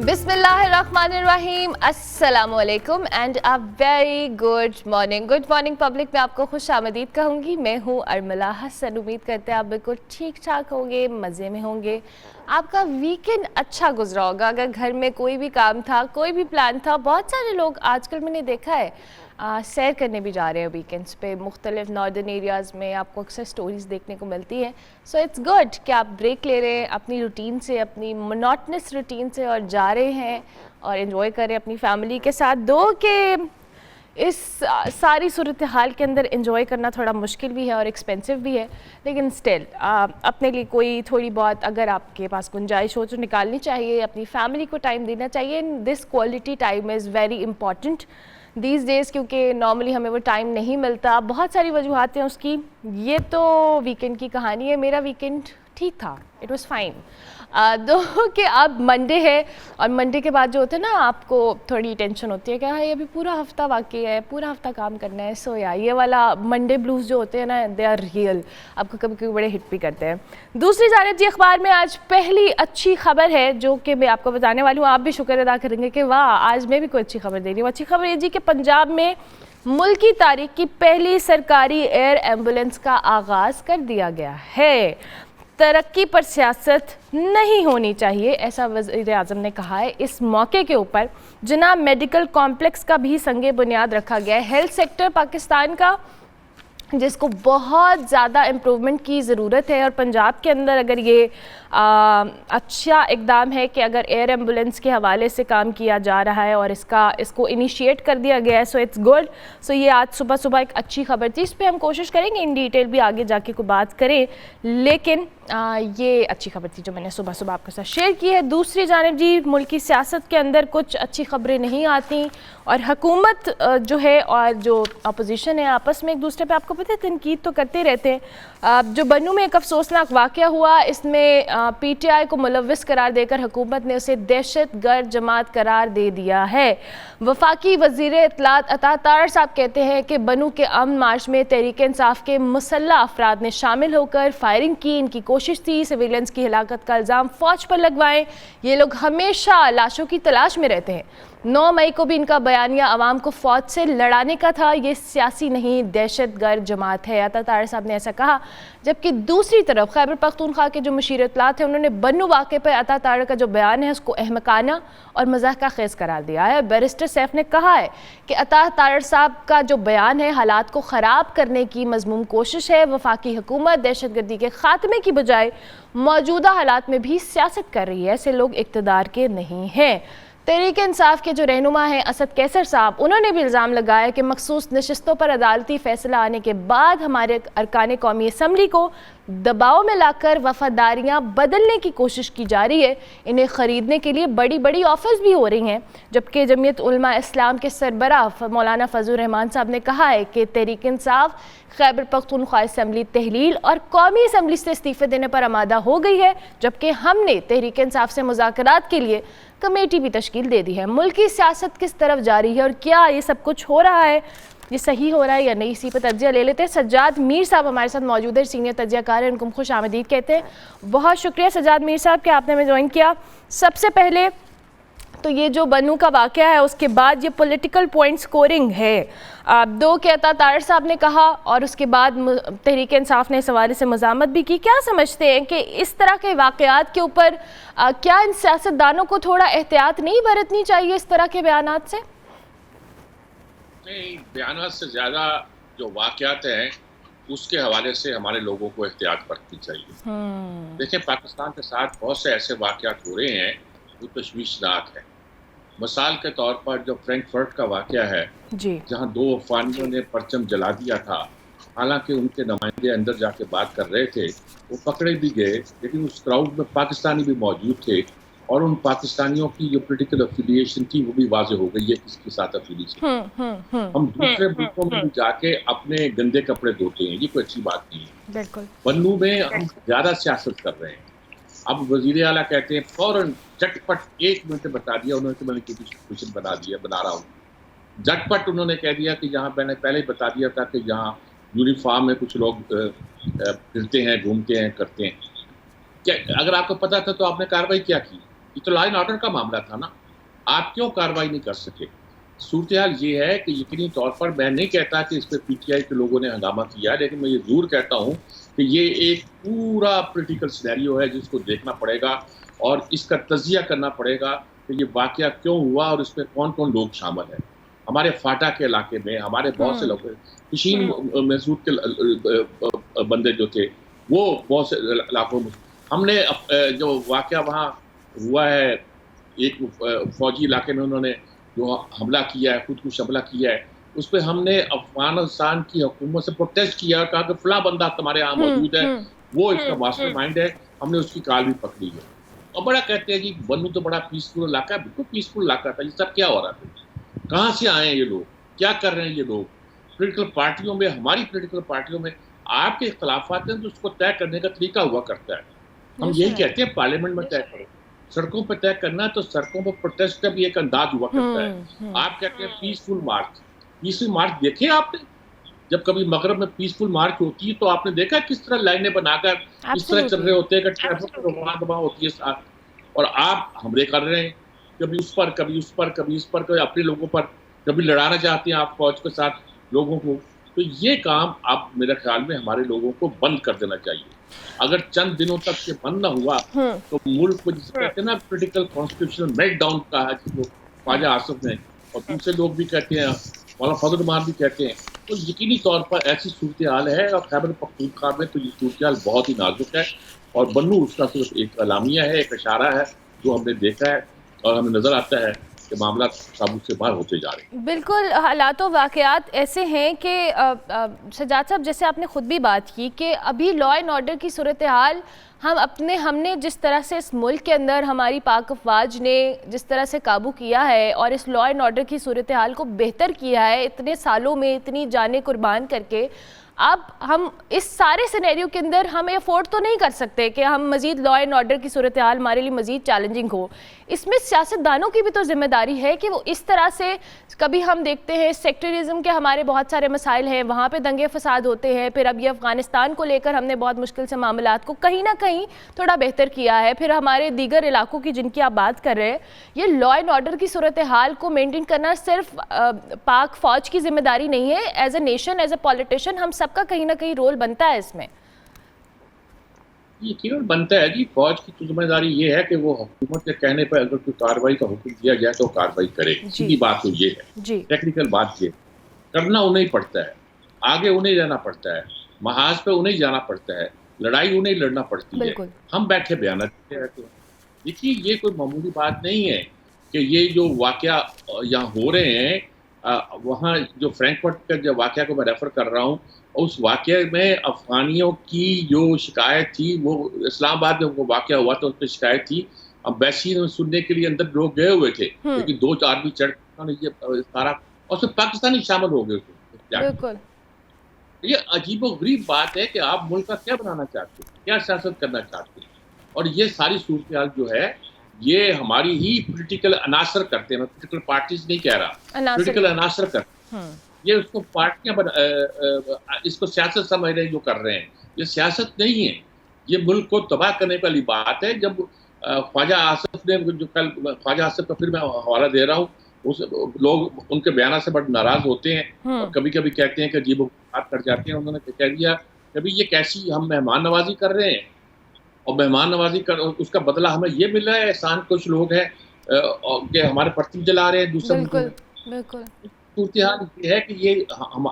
बिस्मिल्लाहिर्रहमानिर्रहीम, अस्सलामुअलैकुम and a very good morning. Good morning public में आपको खुश आमदीद कहूँगी। मैं हूँ अरमला हसन। उम्मीद करते हैं आप बिल्कुल ठीक ठाक होंगे, मज़े में होंगे, आपका वीकेंड अच्छा गुजरा होगा। अगर घर में कोई भी काम था, कोई भी प्लान था, बहुत सारे लोग आजकल मैंने देखा है सैर करने भी जा रहे हैं वीकेंड्स पे। मुख्तलिफ नॉर्दर्न एरियाज़ में आपको अक्सर स्टोरीज़ देखने को मिलती है। सो इट्स गुड कि आप ब्रेक ले रहे हैं अपनी रूटीन से, अपनी मोनोटनस रूटीन से, और जा रहे हैं और इन्जॉय कर रहे हैं अपनी फैमिली के साथ। दो के इस सारी सूरत हाल के अंदर इन्जॉय करना थोड़ा मुश्किल भी है और एक्सपेंसिव भी है, लेकिन स्टिल अपने लिए कोई थोड़ी बहुत अगर आपके पास गुंजाइश हो तो निकालनी चाहिए। अपनी फैमिली को टाइम देना चाहिए। This quality time is very important these days, क्योंकि नॉर्मली हमें वो टाइम नहीं मिलता। बहुत सारी वजूहत हैं उसकी। ये तो वीकेंड की कहानी है। मेरा वीकेंड ठीक था, इट वाज़ फाइन। दो कि अब मंडे है और मंडे के बाद जो होता है ना, आपको थोड़ी टेंशन होती है कि हाँ ये अभी पूरा हफ्ता बाकी है, पूरा हफ्ता काम करना है। सो या ये वाला मंडे ब्लूज़ जो होते हैं ना, दे आर रियल, आपको कभी कभी बड़े हिट भी करते हैं। दूसरी जानिब जी, अखबार में आज पहली अच्छी खबर है जो कि मैं आपको बताने वाली हूँ। आप भी शुक्र अदा करेंगे कि वाह आज मैं भी कोई अच्छी खबर दे रही हूँ। अच्छी खबर ये जी कि पंजाब में मुल्क की तारीख की पहली सरकारी एयर एम्बुलेंस का आगाज़ कर दिया गया है। तरक्की पर सियासत नहीं होनी चाहिए, ऐसा वज़ीर आज़म ने कहा है। इस मौके के ऊपर जनाब मेडिकल कॉम्प्लेक्स का भी संगे बुनियाद रखा गया है। हेल्थ सेक्टर पाकिस्तान का जिसको बहुत ज़्यादा इम्प्रूवमेंट की ज़रूरत है, और पंजाब के अंदर अगर ये अच्छा इकदाम है कि अगर एयर एम्बुलेंस के हवाले से काम किया जा रहा है और इसको इनिशिएट कर दिया गया है, सो इट्स गुड। सो ये आज सुबह सुबह एक अच्छी खबर थी। इस पर हम कोशिश करेंगे इन डिटेल भी आगे जाके को बात करें, लेकिन ये अच्छी खबर थी जो मैंने सुबह सुबह आपके साथ शेयर की है। दूसरी जानिब जी, मुल्क की सियासत के अंदर कुछ अच्छी खबरें नहीं आती और हुकूमत जो है और जो अपोजिशन है आपस में एक दूसरे पे, आपको पता है, तनकीद तो करते रहते हैं। जो बन्नू में एक अफसोसनाक वाक़या हुआ, इसमें PTI को मुलव्विस करार देकर हुकूमत ने उसे दहशतगर्द जमात करार दे दिया है। वफाकी वज़ीर इत्तलात अता तारड़ साहब कहते हैं कि बन्नू के अमन मार्च में तहरीक इंसाफ के मुसल्लह अफराद ने शामिल होकर फायरिंग की। इनकी कोशिश थी सिविलियंस की हिलाकत का इल्ज़ाम फ़ौज पर लगवाएं। ये लोग हमेशा लाशों की तलाश में रहते हैं। 9 मई को भी इनका बयानिया अवाम को फ़ौज से लड़ाने का था। ये सियासी नहीं दहशतगर्द जमात है, अता तारड़ साहब ने ऐसा कहा। जबकि दूसरी तरफ खैबर पख्तूनख्वा के जो मुशीर इत्तलात हैं, उन्होंने बन्नू वाक़े पर अता तारड़ का जो बयान है उसको अहमकाना और मज़ाक का खेज़ करार दिया है। बैरिस्टर सैफ ने कहा है कि अता तारड़ साहब का जो बयान है हालात को ख़राब करने की मज़मूम कोशिश है। वफाकी हुकूमत दहशतगर्दी के ख़ात्मे की बजाय मौजूदा हालात में भी सियासत कर रही है। ऐसे लोग इक़्तिदार के नहीं हैं। तहरीक इंसाफ के जो रहनुमा हैं असद कैसर साहब, उन्होंने भी इल्ज़ाम लगाया कि मखसूस नशिस्तों पर अदालती फ़ैसला आने के बाद हमारे अरकान कौमी असम्बली को दबाव में लाकर वफादारियाँ बदलने की कोशिश की जा रही है। इन्हें ख़रीदने के लिए बड़ी बड़ी ऑफर्स भी हो रही हैं। जबकि जमीयत उलमा इस्लाम के सरबराह मौलाना फजल रहमान साहब ने कहा है कि तहरीक इंसाफ खैबर पख्तूनख्वा असम्बली तहलील और कौमी असम्बली से इस्तीफ़े देने पर आमादा हो गई है। जबकि हमने तहरीक इंसाफ से मुज़ाकरात के लिए कमेटी भी तश्कील दे दी है। मुल्क की सियासत किस तरफ जा रही है और क्या ये सब कुछ हो रहा है, ये सही हो रहा है या नहीं, इसी पर तज्जिया ले लेते हैं। सज्जाद मीर साहब हमारे साथ मौजूद है, सीनियर तज्जियाकार हैं, उनको खुश आमदीद कहते हैं। बहुत शुक्रिया सज्जाद मीर साहब कि आपने हमें ज्वाइन किया। सबसे पहले तो ये जो बन्नू का वाक़या है उसके बाद ये पॉलिटिकल पॉइंट स्कोरिंग है, दो के अता तारड़ साहब ने कहा और उसके बाद तहरीक इंसाफ ने इस हवाले से मज़ामत भी की। क्या समझते हैं कि इस तरह के वाक़यात के ऊपर क्या इन सियासतदानों को थोड़ा एहतियात नहीं बरतनी चाहिए इस तरह के बयानात से? नहीं, बयानात से ज़्यादा जो वाक़यात हैं उसके हवाले से हमारे लोगों को एहतियात बरतनी चाहिए। देखिए, पाकिस्तान के साथ बहुत से ऐसे वाक़यात हो रहे हैं जो तशवीशनाक है। मिसाल के तौर पर जो फ्रैंकफर्ट का वाक़या है, जहाँ 2 अफ़गानियों ने परचम जला दिया था, हालांकि उनके नुमाइंदे अंदर जाके बात कर रहे थे, वो पकड़े भी गए, लेकिन उस क्राउड में पाकिस्तानी भी मौजूद थे और उन पाकिस्तानियों की जो पोलिटिकल अफिलिएशन थी वो भी वाज़ेह हो गई है किसके साथ अफिलिएशन। हम दूसरे मुल्कों में भी जाके अपने गंदे कपड़े धोते हैं, ये कोई अच्छी बात नहीं है। बन्नू में हम ज़्यादा सियासत कर रहे हैं। अब वज़ीर आला कहते हैं फ़ौरन झटपट 1 मिनट बता दिया उन्होंने कि मैंने क्वेश्चन बना रहा हूँ। झटपट उन्होंने कह दिया कि जहाँ मैंने पहले ही बता दिया था कि जहाँ यूनिफॉर्म में कुछ लोग फिरते हैं, घूमते हैं, करते हैं। क्या अगर आपको पता था तो आपने कार्रवाई क्या की? ये तो लॉ एंड ऑर्डर का मामला था ना, आप क्यों कार्रवाई नहीं कर सके? सूरत-ए-हाल ये है कि यकीनी तौर पर मैं नहीं कहता कि इस पे पीटीआई के लोगों ने हंगामा किया, लेकिन मैं ये ज़रूर कहता हूँ कि ये एक पूरा पॉलिटिकल सिनेरियो है जिसको देखना पड़ेगा और इसका तज़िया करना पड़ेगा कि ये वाक़या क्यों हुआ और इसमें कौन-कौन लोग शामिल हैं। हमारे फाटा के इलाके में हमारे बहुत से लोग किशीन महसूद के बंदे जो थे, वो बहुत से इलाकों में हमने जो वाक़या वहाँ हुआ है, एक फ़ौजी इलाके में उन्होंने जो हमला किया है, खुदकुश हमला किया है, उस पे हमने अफ़गानिस्तान की हुकूमत से प्रोटेस्ट किया, कहा कि फलाँ बंदा तुम्हारे यहाँ मौजूद है, वो इसका मास्टरमाइंड है, हमने उसकी कॉल भी पकड़ी है। और बड़ा कहते हैं कि बन्नू तो बड़ा पीसफुल इलाका है, बिल्कुल पीसफुल इलाका था, ये सब क्या हो रहा था? कहाँ से आए हैं ये लोग? क्या कर रहे हैं ये लोग? पॉलिटिकल पार्टियों में, हमारी पॉलिटिकल पार्टियों में आपके इख्तिलाफ़ात हैं तो उसको तय करने का तरीका हुआ करता है। हम यही कहते हैं पार्लियामेंट में तय करो, सड़कों पर तय करना है तो सड़कों पर प्रोटेस्ट का भी एक अंदाज हुआ करता है। आप कहते हैं पीसफुल मार्च देखे आपने? जब कभी मगरब में पीसफुल मार्च होती है तो आपने देखा किस तरह लाइनें बनाकर इस तरह चल रहे होते हैं कि ट्रैफिक रोकना होती है साथ, और आप हमले कर रहे हैं, कभी उस पर, कभी उस पर, कभी इस पर, कभी अपने लोगों पर, कभी लड़ाना चाहते हैं आप फौज के साथ लोगों को। तो ये काम आप मेरे ख्याल में हमारे लोगों को बंद कर देना चाहिए। अगर चंद दिनों तक ये बंद ना हुआ तो मुल्क को जिसे कहते हैं ना पॉलिटिकल कॉन्स्टिट्यूशनल मेल्टडाउन कहा जिसको ख्वाजा आसिफ ने, और दूसरे लोग भी कहते हैं, मौलाना फजल रहमान भी कहते हैं, तो यकीनी तौर पर ऐसी सूरत हाल है। और खैबर पख्तूनख्वा में तो ये सूरत हाल बहुत ही नाजुक है और बन्नू उसका सिर्फ एक अलामिया है, एक इशारा है जो हमने देखा है और हमें नजर आता है कि मामला काबू से बाहर होते जा रहे हैं। बिल्कुल, हालात और वाक़यात ऐसे हैं कि सज्जाद साहब, जैसे आपने ख़ुद भी बात की कि अभी लॉ एंड ऑर्डर की सूरत हाल हमने जिस तरह से इस मुल्क के अंदर हमारी पाक अफवाज ने जिस तरह से काबू किया है और इस लॉ एंड ऑर्डर की सूरत हाल को बेहतर किया है इतने सालों में, इतनी जानें कुर्बान करके, अब हम इस सारे सिनेरियो के अंदर हम अफोर्ड तो नहीं कर सकते कि हम मज़ीद लॉ एंड ऑर्डर की सूरत हाल हमारे लिए मज़ीद चैलेंजिंग हो। इसमें सियासतदानों की भी तो जिम्मेदारी है कि वो इस तरह से, कभी हम देखते हैं सेक्टरिज्म के हमारे बहुत सारे मसाइल हैं, वहाँ पे दंगे फसाद होते हैं, फिर अब ये अफ़गानिस्तान को लेकर हमने बहुत मुश्किल से मामलात को कहीं ना कहीं थोड़ा बेहतर किया है, फिर हमारे दीगर इलाकों की जिनकी आप बात कर रहे हैं, ये लॉ एंड ऑर्डर की सूरत हाल को मेनटेन करना सिर्फ पाक फ़ौज की जिम्मेदारी नहीं है। As a nation, as a politician, हम सबका कहीं ना कहीं रोल बनता है इसमें। यकीनन बनता है जी। फौज की तो जिम्मेदारी ये है कि वो हुकूमत के कहने पर अगर कोई कार्रवाई का हुक्म दिया जाए तो कार्रवाई करे। सीधी बात तो ये है, टेक्निकल बात ये करना उन्हें ही पड़ता है, आगे उन्हें जाना पड़ता है, महाज पे उन्हें जाना पड़ता है, लड़ाई उन्हें लड़ना पड़ती है। हम बैठे बयान देते रहते हैं। देखिए, ये कोई मामूली बात नहीं है कि ये जो वाकया यहाँ हो रहे हैं, वहाँ जो फ्रैंकफर्ट का जो वाकया को मैं रेफर कर रहा हूँ, उस वाकये में अफगानियों की जो शिकायत थी, वो इस्लामाबाद में वो वाकया हुआ था, उस पर शिकायत थी। अम्बेसी में सुनने के लिए अंदर लोग गए हुए थे, लेकिन 2 आदमी चढ़ ये सारा, और फिर पाकिस्तानी शामिल हो गए उसमें। ये अजीबोगरीब बात है कि आप मुल्क का क्या बनाना चाहते हैं, क्या सियासत करना चाहते हैं, और ये सारी सूरत हाल जो है ये हमारी ही पॉलिटिकल अनासर करते हैं। मैं पॉलिटिकल पार्टीज नहीं कह रहा, पॉलिटिकल अनासर करते हैं। ये उसको पार्टियां इसको सियासत समझ रहे हैं जो कर रहे हैं। ये सियासत नहीं है, ये मुल्क को तबाह करने वाली बात है। जब ख्वाजा आसिफ ने, जो कल ख्वाजा आसिफ का फिर मैं हवाला दे रहा हूँ, उस लोग उनके बयान से बड़े नाराज होते हैं और कभी कभी कहते हैं कि अजीब बात कर जाते हैं। उन्होंने कह दिया कभी ये कैसी हम मेहमान नवाजी कर रहे हैं, और मेहमान नवाजी कर उसका बदला हमें ये मिल रहा है। एहसान कुछ लोग हैं कि हमारे प्रतिम जला रहे हैं दूसरे मुल्कों में। बिल्कुल सूरत हाल ये है कि ये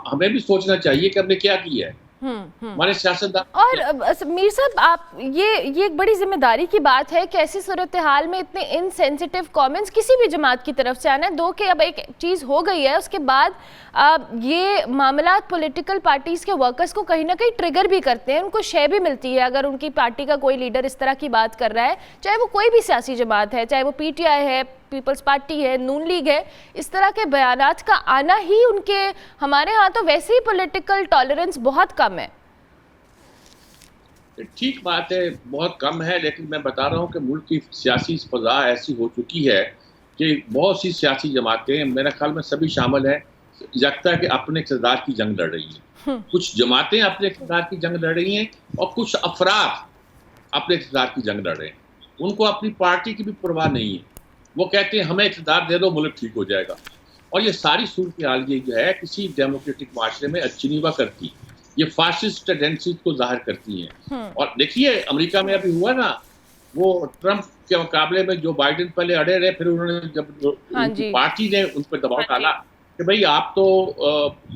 हमें भी सोचना चाहिए कि हमने क्या किया है, हमारे सियासतदान। और मीर साहब, आप ये एक बड़ी जिम्मेदारी की बात है कि ऐसी सूरत हाल में इतने इनसेंसिटिव कमेंट्स किसी भी जमात की तरफ से आना है। 2 कि अब एक चीज़ हो गई है, उसके बाद ये मामलात पॉलिटिकल पार्टीज़ के वर्कर्स को कहीं ना कहीं ट्रिगर भी करते हैं, उनको शय भी मिलती है। अगर उनकी पार्टी का कोई लीडर इस तरह की बात कर रहा है, चाहे वो कोई भी सियासी जमात है, चाहे वो PTI है, पीपल्स पार्टी है, नून लीग है, इस तरह के बयानात का आना ही उनके, हमारे यहाँ तो वैसे ही पॉलिटिकल टॉलरेंस बहुत कम है। ठीक बात है, बहुत कम है, लेकिन मैं बता रहा हूँ कि मुल्क की सियासी फजा ऐसी हो चुकी है कि बहुत सी सियासी जमातें, मेरे ख्याल में सभी शामिल हैं, लगता है कि अपने इक़्तिदार की जंग लड़ रही हैं। कुछ जमातें अपने इक़्तिदार की जंग लड़ रही हैं और कुछ अफराद अपने इक़्तिदार की जंग लड़ रहे हैं। उनको अपनी पार्टी की भी परवाह नहीं है। वो कहते हैं हमें इक़्तिदार दे दो, मुल्क ठीक हो जाएगा। और ये सारी सूरत हाल ये जो है किसी डेमोक्रेटिक माशरे में अच्छी नहीं हुआ करती। ये फासिस्ट टेंडेंसीज को ज़ाहिर करती हैं। और देखिए अमेरिका में अभी हुआ ना, वो ट्रंप के मुकाबले में जो बाइडेन पहले अड़े रहे, फिर उन्होंने जब उनकी पार्टी ने उन पर दबाव डाला कि भाई आप तो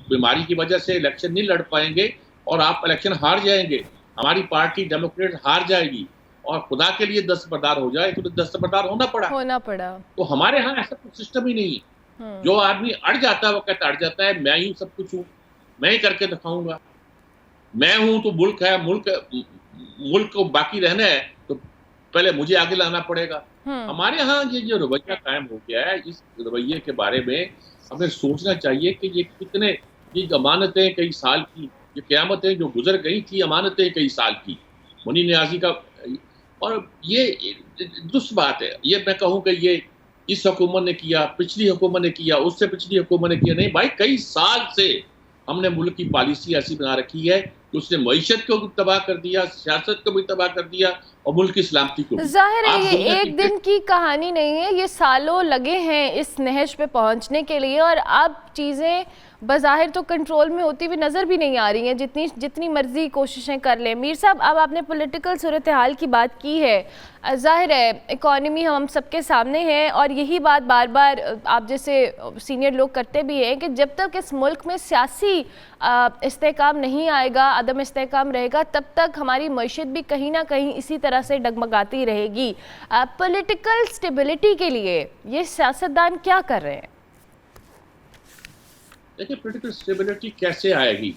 बीमारी की वजह से इलेक्शन नहीं लड़ पाएंगे और आप इलेक्शन हार जाएंगे, हमारी पार्टी डेमोक्रेट हार जाएगी और खुदा के लिए दस्तबरदार हो जाए, तो दस्तबरदार होना पड़ा। तो हमारे यहाँ ऐसा कुछ सिस्टम ही नहीं है। जो आदमी अड़ जाता है वो कहता अड़ जाता है, मैं ही सब कुछ हूँ, मैं ही करके दिखाऊंगा, मैं हूं तो मुल्क है, मुल्क को बाकी रहना है तो पहले मुझे आगे लाना पड़ेगा। हमारे यहाँ ये जो रवैया कायम हो गया है, इस रवैये के बारे में हमें सोचना चाहिए कि ये अमानतें कई साल की, ये क़यामतें जो गुजर गई थी, अमानतें कई साल की, मुनी नियाज़ी का। और ये दुष्ट बात है, ये मैं कहूँ कि ये इस हुकूमत ने किया, पिछली हुकूमत ने किया, उससे पिछली हुकूमत ने किया, नहीं भाई, कई साल से हमने मुल्क की पॉलिसी ऐसी बना रखी है कि उसने मईशत को भी तबाह कर दिया, सियासत को भी तबाह कर दिया और मुल्क की सलामती को। जाहिर है ये एक दिन की कहानी नहीं है, ये सालों लगे हैं इस नहज पे पहुंचने के लिए और अब चीज़ें बज़ाहिर तो कंट्रोल में होती हुई नज़र भी नहीं आ रही हैं, जितनी मर्जी कोशिशें कर लें। मीर साहब, अब आपने पॉलिटिकल सूरत हाल की बात की है, ज़ाहिर है इकॉनमी हम सबके सामने है और यही बात बार बार आप जैसे सीनियर लोग करते भी हैं कि जब तक इस मुल्क में सियासी इस्तेहकाम नहीं आएगा, अदम इस्तेहकाम रहेगा, तब तक हमारी मईशत भी कहीं ना कहीं इसी तरह से डगमगाती रहेगी। पॉलिटिकल स्टेबिलिटी के लिए ये सियासतदान क्या कर रहे हैं? देखिए, पॉलिटिकल स्टेबिलिटी कैसे आएगी?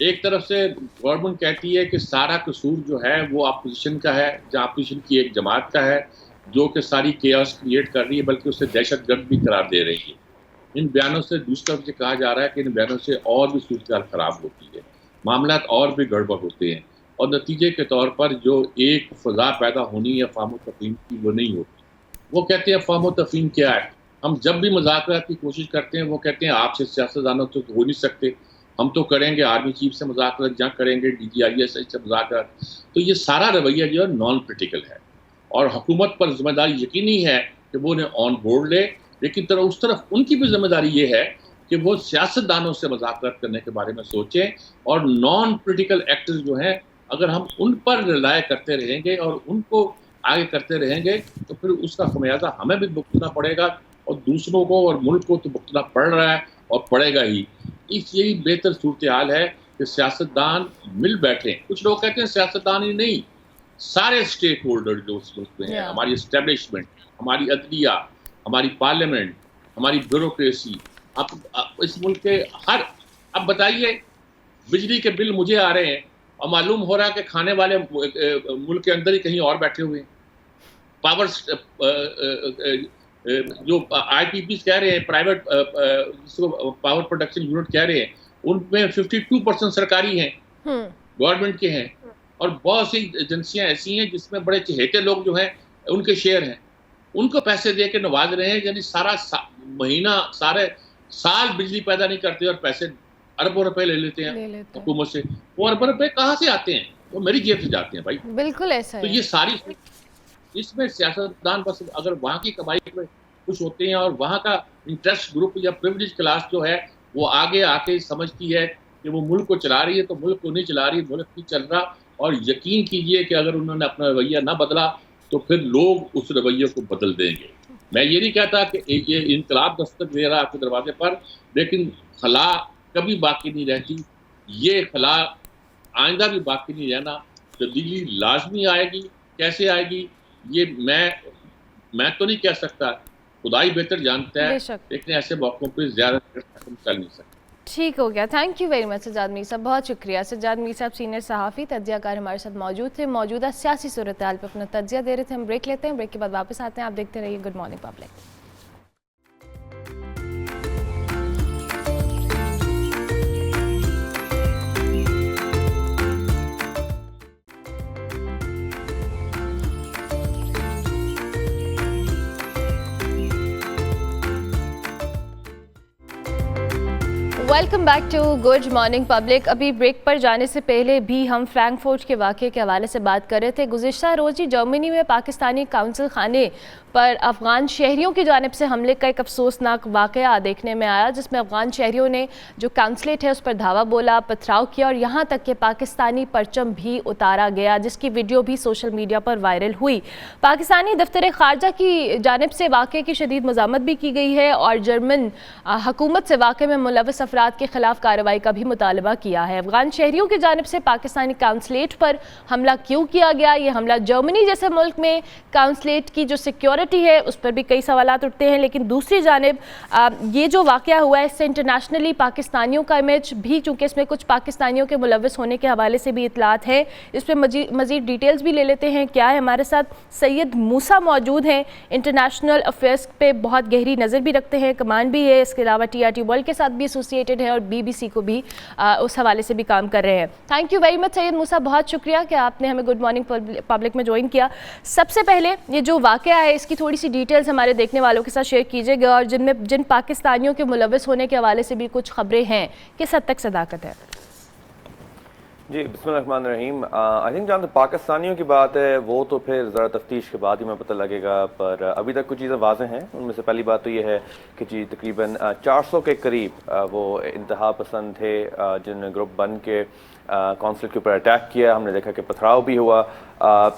एक तरफ से गवर्नमेंट कहती है कि सारा कसूर जो है वो अपोजिशन का है, जहाँ अपोजिशन की एक जमात का है जो कि सारी केओस क्रिएट कर रही है, बल्कि उसे दहशतगर्द भी करार दे रही है। इन बयानों से दूसरी तरफ से कहा जा रहा है कि इन बयानों से और भी सूरत हाल खराब होती है, मामला और भी गड़बड़ होते हैं और नतीजे के तौर पर जो एक फ़ज़ा पैदा होनी है अफ़वाम व तफ़हीम की, वो नहीं होती। वो कहते हैं अफ़वाम व तफ़हीम क्या है? हम जब भी मुज़ाकरात की कोशिश करते हैं वो कहते हैं आपसे सियासतदानों तो हो नहीं सकते, हम तो करेंगे आर्मी चीफ से मुज़ाकरात, जहाँ करेंगे DGIS से मुज़ाकरात। तो ये सारा रवैया जो है नॉन पोलिटिकल है और हुकूमत पर जिम्मेदारी यकीनी है कि वो उन्हें ऑन बोर्ड ले, लेकिन उस तरफ उनकी भी जिम्मेदारी ये है कि वो सियासतदानों से मुज़ाकरात करने के बारे में सोचें और नॉन पोलिटिकल एक्टर्स जो हैं, अगर हम उन पर रिलाय करते रहेंगे और उनको आगे करते रहेंगे तो फिर उसका खमियाजा हमें भी भुगतना पड़ेगा और दूसरों को और मुल्क को तो भुगतना पड़ रहा है और पड़ेगा ही। यही बेहतर सूरत हाल है कि सियासतदान मिल बैठे। कुछ लोग कहते हैं सियासतदान ही नहीं, सारे स्टेक होल्डर जो उस मुल्क में हैं, हमारी एस्टेब्लिशमेंट, हमारी अदलिया, हमारी पार्लियामेंट, हमारी ब्यूरोक्रेसी, अब इस मुल्क के हर, अब बताइए बिजली के बिल मुझे आ रहे हैं और मालूम हो रहा है कि खाने वाले मुल्क के अंदर ही कहीं और बैठे हुए हैं। पावर जो IPPs कह रहे हैं, प्राइवेट जिसको पावर प्रोडक्शन यूनिट कह रहे हैं, उनमें 52% सरकारी हैं, गवर्नमेंट के हैं और बहुत सी एजेंसियां ऐसी हैं जिसमें बड़े चहेते लोग जो हैं उनके शेयर हैं, उनको पैसे दे के नवाज रहे हैं। यानी महीना सारे साल बिजली पैदा नहीं करते और पैसे अरबों रुपए ले लेते हैं हुकूमत से। वो अरबों रुपए कहाँ से आते हैं? वो मेरी जेब से जाते हैं भाई। बिल्कुल ऐसा तो ये सारी, इसमें सियासतदान बस अगर वहाँ की कमाई में खुश होते हैं और वहाँ का इंटरेस्ट ग्रुप या प्रिविलेज क्लास जो है वो आगे आके समझती है कि वो मुल्क को चला रही है, तो मुल्क को नहीं चला रही, मुल्क नहीं चल रहा। और यकीन कीजिए कि अगर उन्होंने अपना रवैया ना बदला तो फिर लोग उस रवैये को बदल देंगे। मैं ये नहीं कहता कि ये इनकलाब दस्तक दे रहा आपके दरवाजे पर, लेकिन खला कभी बाकी नहीं रहती। ये खला आइंदा भी बाकी नहीं रहना। तब्दीली लाजमी आएगी, कैसे आएगी ये मैं तो नहीं कह सकता, खुदा ही बेहतर जानता है, लेकिन ऐसे मौकों पर ज़्यादा हम चल नहीं सकते। ठीक हो गया, thank you very much Sajjad Mir साहब, बहुत शुक्रिया। सज्जाद मीर साहब सीनियर सहाफ़ी तज्ज़ियाकार हमारे साथ मौजूद थे, मौजूदा सियासी सूरत हाल पर अपना तज्ज़िया दे रहे थे। हम ब्रेक लेते हैं, ब्रेक के बाद वापस आते हैं। आप देखते रहिए good morning public. Welcome back to good morning public. अभी ब्रेक पर जाने से पहले भी हम फ्रैंकफर्ट के वाक़े के हवाले से बात कर रहे थे। गुज़िश्ता रोज़ ही जर्मनी में पाकिस्तानी काउंसिल खाने पर अफ़गान शहरियों की जानिब से हमले का एक अफसोसनाक वाक़या देखने में आया, जिसमें अफ़गान शहरियों ने जो काउंसलेट है उस पर धावा बोला, पथराव किया और यहाँ तक कि पाकिस्तानी परचम भी उतारा गया, जिसकी वीडियो भी सोशल मीडिया पर वायरल हुई। पाकिस्तानी दफ्तर ख़ारजा की जानिब से वाक़े की शदीद मज़ामत भी की गई है और जर्मन हुकूमत से वाक़े में मुलव्वस अफराद के खिलाफ कार्रवाई का भी मुतालबा किया है। अफ़गान शहरियों की जानिब से पाकिस्तानी काउंसलेट पर हमला क्यों किया गया? ये हमला जर्मनी जैसे मुल्क में काउंसलेट की जो सिक्योरिटी है उस पर भी कई सवालात उठते हैं, लेकिन दूसरी जानिब ये जो वाक़या हुआ है इससे इंटरनेशनली पाकिस्तानियों का इमेज भी, चूँकि इसमें कुछ पाकिस्तानियों के मुलव्वस होने के हवाले से भी इतलात है, इस पर मज़ीद डिटेल्स भी ले लेते हैं। क्या है, हमारे साथ सैयद मूसा मौजूद हैं, इंटरनेशनल अफेयर्स पे बहुत गहरी नज़र भी रखते हैं, कमान भी है, इसके अलावा TRT वर्ल्ड के साथ भी एसोसिएटेड है और BBC को भी उस हवाले से भी काम कर रहे हैं। Thank you very much Syed Musa, बहुत शुक्रिया कि आपने हमें गुड मॉर्निंग पब्लिक में ज्वाइन किया। सबसे पहले ये जो वाक़या है इसकी थोड़ी सी डिटेल्स हमारे देखने वालों के साथ शेयर कीजिएगा और जिन पाकिस्तानियों के मुलव्वस होने के हवाले से भी कुछ खबरें हैं, किस हद तक सदाकत है? जी बिस्मिल्लाहिर्रहमानिर्रहीम। आई थिंक जहाँ तक पाकिस्तानियों की बात है वो तो फिर ज़रा तफ्तीश के बाद ही मैं पता लगेगा, पर अभी तक कुछ चीज़ें वाज़ेह हैं। उनमें से पहली बात तो ये है कि जी तकरीबन 400 के करीब वो इंतहा पसंद थे जिन्होंने ग्रुप बन के कौंसलेट के ऊपर अटैक किया। हमने देखा कि पथराव भी हुआ।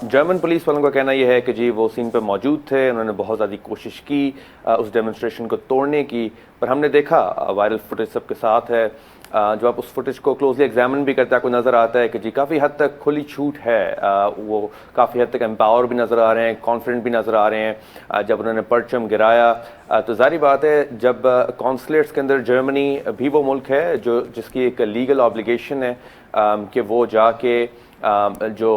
जर्मन पुलिस वालों का कहना यह है कि जी वो सीन पर मौजूद थे, उन्होंने बहुत ज़्यादा कोशिश की उस डेमोन्स्ट्रेशन को तोड़ने की, पर हमने देखा वायरल फुटेज सबके साथ है। जब आप उस फुटेज को क्लोजली एग्जामिन भी करते हैं आपको नज़र आता है कि जी काफ़ी हद तक खुली छूट है। वो काफ़ी हद तक एम्पावर भी नज़र आ रहे हैं, कॉन्फिडेंट भी नज़र आ रहे हैं। जब उन्होंने परचम गिराया तो जाहिर बात है जब कॉन्सुलेट्स के अंदर जर्मनी भी वो मुल्क है जिसकी एक लीगल ऑब्लिगेशन है कि वो जाके जो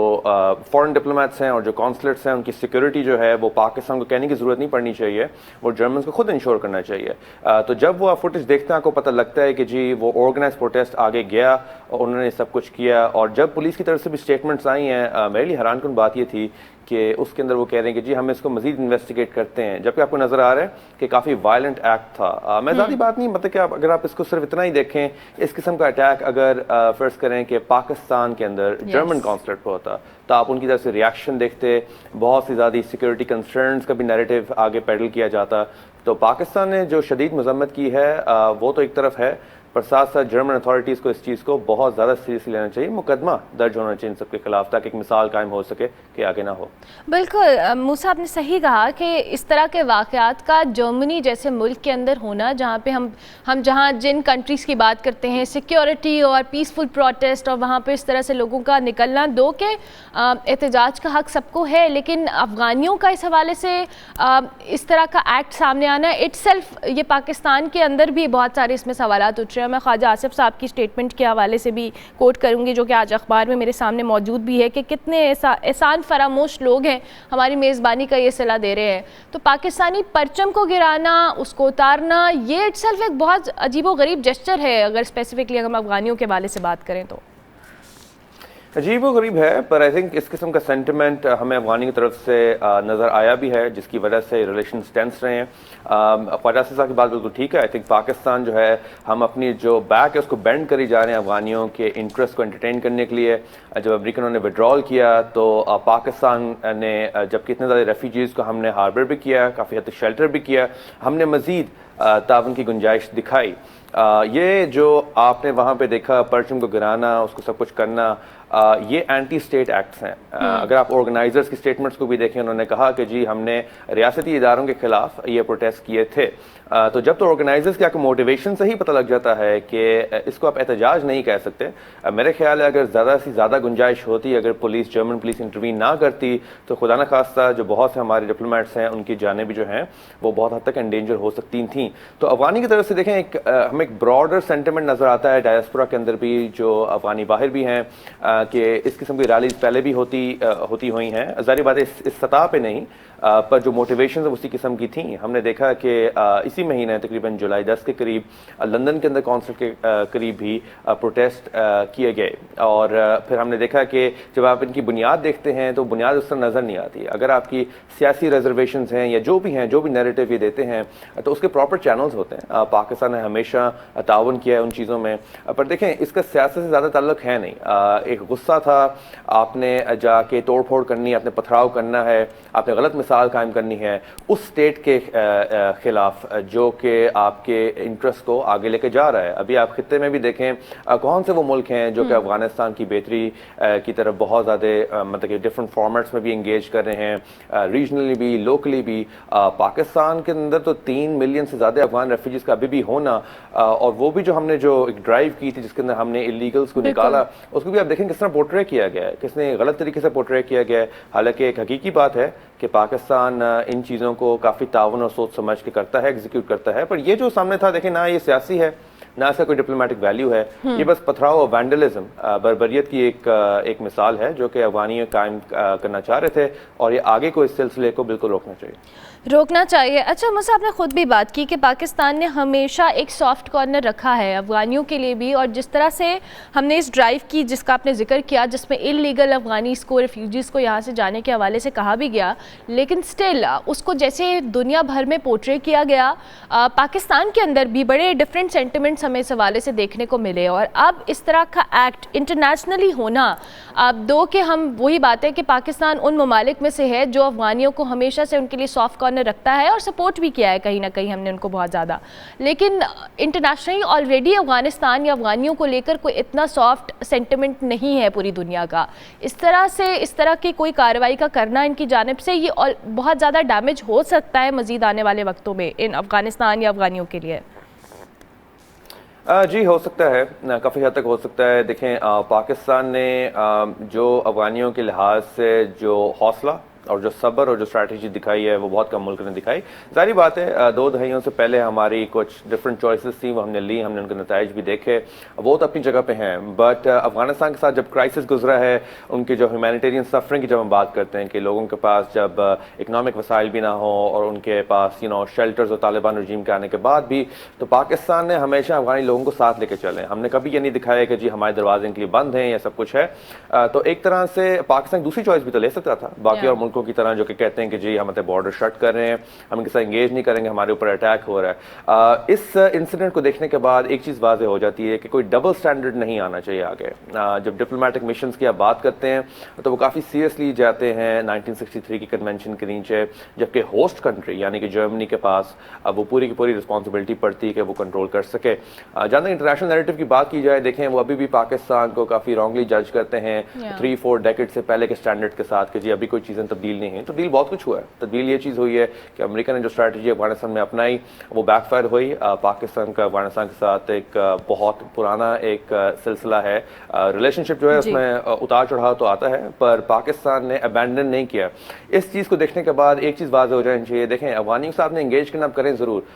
फॉरेन डिप्लोमेट्स हैं और जो कॉन्सुलेट्स हैं उनकी सिक्योरिटी जो है वो पाकिस्तान को कहने की ज़रूरत नहीं पड़नी चाहिए, वो जर्मन्स को खुद इंश्योर करना चाहिए। तो जब वो फुटेज देखते हैं आपको पता लगता है कि जी वो ऑर्गेनाइज प्रोटेस्ट आगे गया और उन्होंने सब कुछ किया। और जब पुलिस की तरफ से भी स्टेटमेंट्स आई हैं, मेरे लिए हैरानकुन बात ये थी कि उसके अंदर वो कह रहे हैं कि जी हम इसको मजीद इन्वेस्टिगेट करते हैं, जबकि आपको नज़र आ रहा है कि काफ़ी वायलेंट एक्ट था। मैं ज़्यादा बात नहीं, मतलब कि अगर आप इसको सिर्फ इतना ही देखें, इस किस्म का अटैक अगर फ़र्ज़ करें कि पाकिस्तान के अंदर जर्मन कॉन्सुलेट पर होता तो आप उनकी तरफ से रिएक्शन देखते, बहुत सी ज़्यादा सिक्योरिटी कंसर्न्स का भी नैरेटिव आगे पेडल किया जाता। तो पाकिस्तान ने जो शदीद मजम्मत की है वो तो एक तरफ है, पर साथ साथ जर्मन अथॉरिटीज़ को इस चीज़ को बहुत ज़्यादा सीरियसली लेना चाहिए, मुकदमा दर्ज होना चाहिए इन सबके खिलाफ ताकि एक मिसाल कायम हो सके कि आगे ना हो। बिल्कुल मूसा, आपने सही कहा कि इस तरह के वाक़यात का जर्मनी जैसे मुल्क के अंदर होना, जहाँ पे हम जहाँ जिन कंट्रीज़ की बात करते हैं सिक्योरिटी और पीसफुल प्रोटेस्ट और वहाँ पे इस तरह से लोगों का निकलना, दो के एहतजाज का हक सबको है, लेकिन अफ़गानियों का इस हवाले से इस तरह का एक्ट सामने आना इटसेल्फ, ये पाकिस्तान के अंदर भी बहुत सारे इसमें सवालात उठ रहे हैं। मैं ख्वाजा आसिफ साहब की स्टेटमेंट के हवाले से भी कोट करूंगी जो कि आज अखबार में मेरे सामने मौजूद भी है कि कितने एहसान फरामोश लोग हैं हमारी मेज़बानी का ये सलाह दे रहे हैं। तो पाकिस्तानी परचम को गिराना, उसको उतारना, ये इटसेल्फ एक बहुत अजीबो गरीब जेस्चर है अगर स्पेसिफिकली हम अफगानियों के हवाले से बात करें तो। अजीब व गरीब है, पर आई थिंक इस किस्म का सेंटिमेंट हमें अफगानी की तरफ से नज़र आया भी है, जिसकी वजह से रिलेशन टेंस रहे हैं। ख्वाजा साहब की बात बिल्कुल ठीक है। आई थिंक पाकिस्तान जो है, हम अपनी जो बैक है उसको बेंड करी जा रहे हैं अफगानियों के इंटरेस्ट को एंटरटेन करने के लिए। जब अमेरिकनों ने विड्रॉल किया तो पाकिस्तान ने, जबकि इतने ज़्यादा रेफ्यूजीज़ को हमने हार्बर भी किया, काफ़ी हद तक शेल्टर भी किया, हमने मज़ीद ताउन की गुंजाइश दिखाई। ये जो आपने वहाँ पे देखा परचम को गिराना, उसको सब कुछ करना, ये एंटी स्टेट एक्ट्स हैं। अगर आप ऑर्गेनाइजर्स की स्टेटमेंट्स को भी देखें, उन्होंने कहा कि जी हमने रियासती इदारों के खिलाफ ये प्रोटेस्ट किए थे। तो जब तो ऑर्गेनाइजर्स के आपको मोटिवेशन से ही पता लग जाता है कि इसको आप एहतजाज नहीं कह सकते। मेरे ख्याल है अगर ज़्यादा से ज़्यादा गुंजाइश होती, अगर जर्मन पुलिस इंटरवीन ना करती तो खुदा न खास्ता जो बहुत से हमारे डिप्लोमेट्स हैं उनकी जानें भी जो हैं वो बहुत हद तक एंडेंजर हो सकती थी। तो अफगानी की तरफ से देखें हमें एक ब्रॉडर सेंटिमेंट नज़र आता है डायस्पोरा के अंदर भी, जो अफगानी बाहर भी हैं, कि इस किस्म की रैलीज पहले भी होती हुई हैं, जाहिर बात है इस सतह पे नहीं, पर जो मोटिवेशन उसी किस्म की थी। हमने देखा कि इसी महीने तकरीबन जुलाई 10 के करीब लंदन के अंदर कौंसिल के करीब भी प्रोटेस्ट किए गए, और फिर हमने देखा कि जब आप इनकी बुनियाद देखते हैं तो बुनियाद उस तरह नज़र नहीं आती। अगर आपकी सियासी रिजर्वेशंस हैं या जो भी नैरेटिव ये देते हैं तो उसके प्रॉपर चैनल्स होते हैं। पाकिस्तान ने हमेशा ताउन किया है उन चीज़ों में, पर देखें इसका सियासत से ज़्यादा ताल्लुक है नहीं। एक गुस्सा था, आपने जाके तोड़ फोड़ करनी है, आपने पथराव करना है, आपने गलत मिसाल कायम करनी है उस स्टेट के खिलाफ जो कि आपके इंटरेस्ट को आगे लेके जा रहा है। अभी आप खित्ते में भी देखें कौन से वो मुल्क हैं जो कि अफगानिस्तान की बेहतरी की तरफ बहुत ज़्यादा मतलब कि डिफरेंट फॉर्मेट्स में भी इंगेज कर रहे हैं, रीजनली भी लोकली भी। पाकिस्तान के अंदर तो 3 मिलियन से ज़्यादा अफगान रेफ्यूजीज़ का अभी भी होना, और वो भी जो हमने जो एक ड्राइव की थी जिसके अंदर हमने इलीगल्स को निकाला, उसको भी आप देखें किस तरह पोर्ट्रे किया गया है, किसने गलत तरीके से पोर्ट्रे किया गया है। हालांकि एक हकीकी बात है कि पाकिस्तान इन चीज़ों को काफ़ी ताउन और सोच समझ के करता है, एग्जीक्यूट करता है, पर ये जो सामने था देखें ना ये सियासी है ना इसका कोई डिप्लोमेटिक वैल्यू है, ये बस पथराव और वैंडलिज्म, बर्बरियत की एक मिसाल है जो कि अफगानी कायम करना चाह रहे थे, और ये आगे को इस सिलसिले को बिल्कुल रोकना चाहिए। अच्छा मुसा, आपने खुद भी बात की कि पाकिस्तान ने हमेशा एक सॉफ्ट कॉर्नर रखा है अफगानियों के लिए भी, और जिस तरह से हमने इस ड्राइव की जिसका आपने जिक्र किया जिसमें इलीगल अफगानीज़ को, रेफ्यूजीज़ को यहाँ से जाने के हवाले से कहा भी गया, लेकिन स्टिल उसको जैसे दुनिया भर में पोर्ट्रे किया गया, पाकिस्तान के अंदर भी बड़े डिफरेंट सेंटिमेंट्स हमें इस हवाले से देखने को मिले। और अब इस तरह का एक्ट इंटरनेशनली होना, अब दो कि हम वही बात है कि पाकिस्तान उन ममालिक में से है जो अफगानियों को हमेशा से उनके लिए सॉफ्ट कॉर्नर रखता है और सपोर्ट भी किया है कहीं ना कहीं हमने उनको बहुत ज़्यादा, लेकिन इंटरनेशनली ऑलरेडी अफगानिस्तान या अफगानियों को लेकर कोई इतना सॉफ्ट सेंटिमेंट नहीं है पूरी दुनिया का। इस तरह की कोई कार्रवाई का करना इनकी जानिब से ये बहुत ज़्यादा डैमेज हो सकता है मज़ीद आने वाले वक्तों में इन अफगानिस्तान या अफगानियों के लिए। जी हो सकता है, काफ़ी हद तक हो सकता है। देखें पाकिस्तान ने जो अफगानियों के लिहाज से जो हौसला और जो सब्र और जो स्ट्रैटेजी दिखाई है वो बहुत कम मुल्क ने दिखाई। जारी बात है 2 दहाइयों से पहले हमारी कुछ डिफरेंट चॉइसेस थी, वो हमने ली, हमने उनके नताइज भी देखे, वो तो अपनी जगह पे हैं। बट अफगानिस्तान के साथ जब क्राइसिस गुजरा है, उनके जो ह्यूमैनिटेरियन सफरिंग की जब हम बात करते हैं कि लोगों के पास जब इकनॉमिक वसाइल भी ना हो और उनके पास शेल्टर्स और तालिबान रजीम के आने के बाद भी, तो पाकिस्तान ने हमेशा अफगानी लोगों को साथ लेके चले। हमने कभी ये नहीं दिखाया कि जी हमारे दरवाजे इनके लिए बंद हैं या सब कुछ है। तो एक तरह से पाकिस्तान दूसरी चॉइस भी तो ले सकता था बाकी और मुल्कों की तरह, जो कि कहते हैं कि जी हम बॉर्डर शट कर रहे हैं, हम इनके साथ इंगेज नहीं करेंगे, हमारे ऊपर अटैक हो रहा है। इस इंसिडेंट को देखने के बाद एक चीज़ वाज़ेह हो जाती है कि कोई डबल स्टैंडर्ड नहीं आना चाहिए आगे। जब डिप्लोमेटिक मिशंस की आप बात करते हैं तो वो काफ़ी सीरियसली जाते हैं 1963 की कन्वेंशन के नीचे, जबकि होस्ट कंट्री यानी कि जर्मनी के पास वो पूरी की पूरी रिस्पॉन्सिबिलिटी पड़ती है कि वो कंट्रोल कर सके। जहाँ तक इंटरनेशनल नैरेटिव की बात की जाए, देखें वो अभी भी पाकिस्तान को काफ़ी रॉन्गली जज करते हैं 3-4 डेकेड से पहले के स्टैंडर्ड के साथ कि जी अभी कोई चीज़ें तब्दील नहीं है। तब्दील बहुत कुछ हुआ है। तब्दील ये चीज़ हुई है कि अमेरिका ने जो स्ट्रैटेजी अफगानिस्तान में अपनाई वो बैकफायर हुई। पाकिस्तान का अफगानिस्तान के साथ एक बहुत पुराना एक सिलसिला है, रिलेशनशिप जो है उसमें उतार चढ़ाव तो आता है, पर पाकिस्तान ने अबैंडन नहीं किया। इस चीज़ को देखने के बाद एक चीज़ वाज़ेह हो जानी चाहिए, देखें अफगानियों के साथ में इंगेज करना आप करें ज़रूर,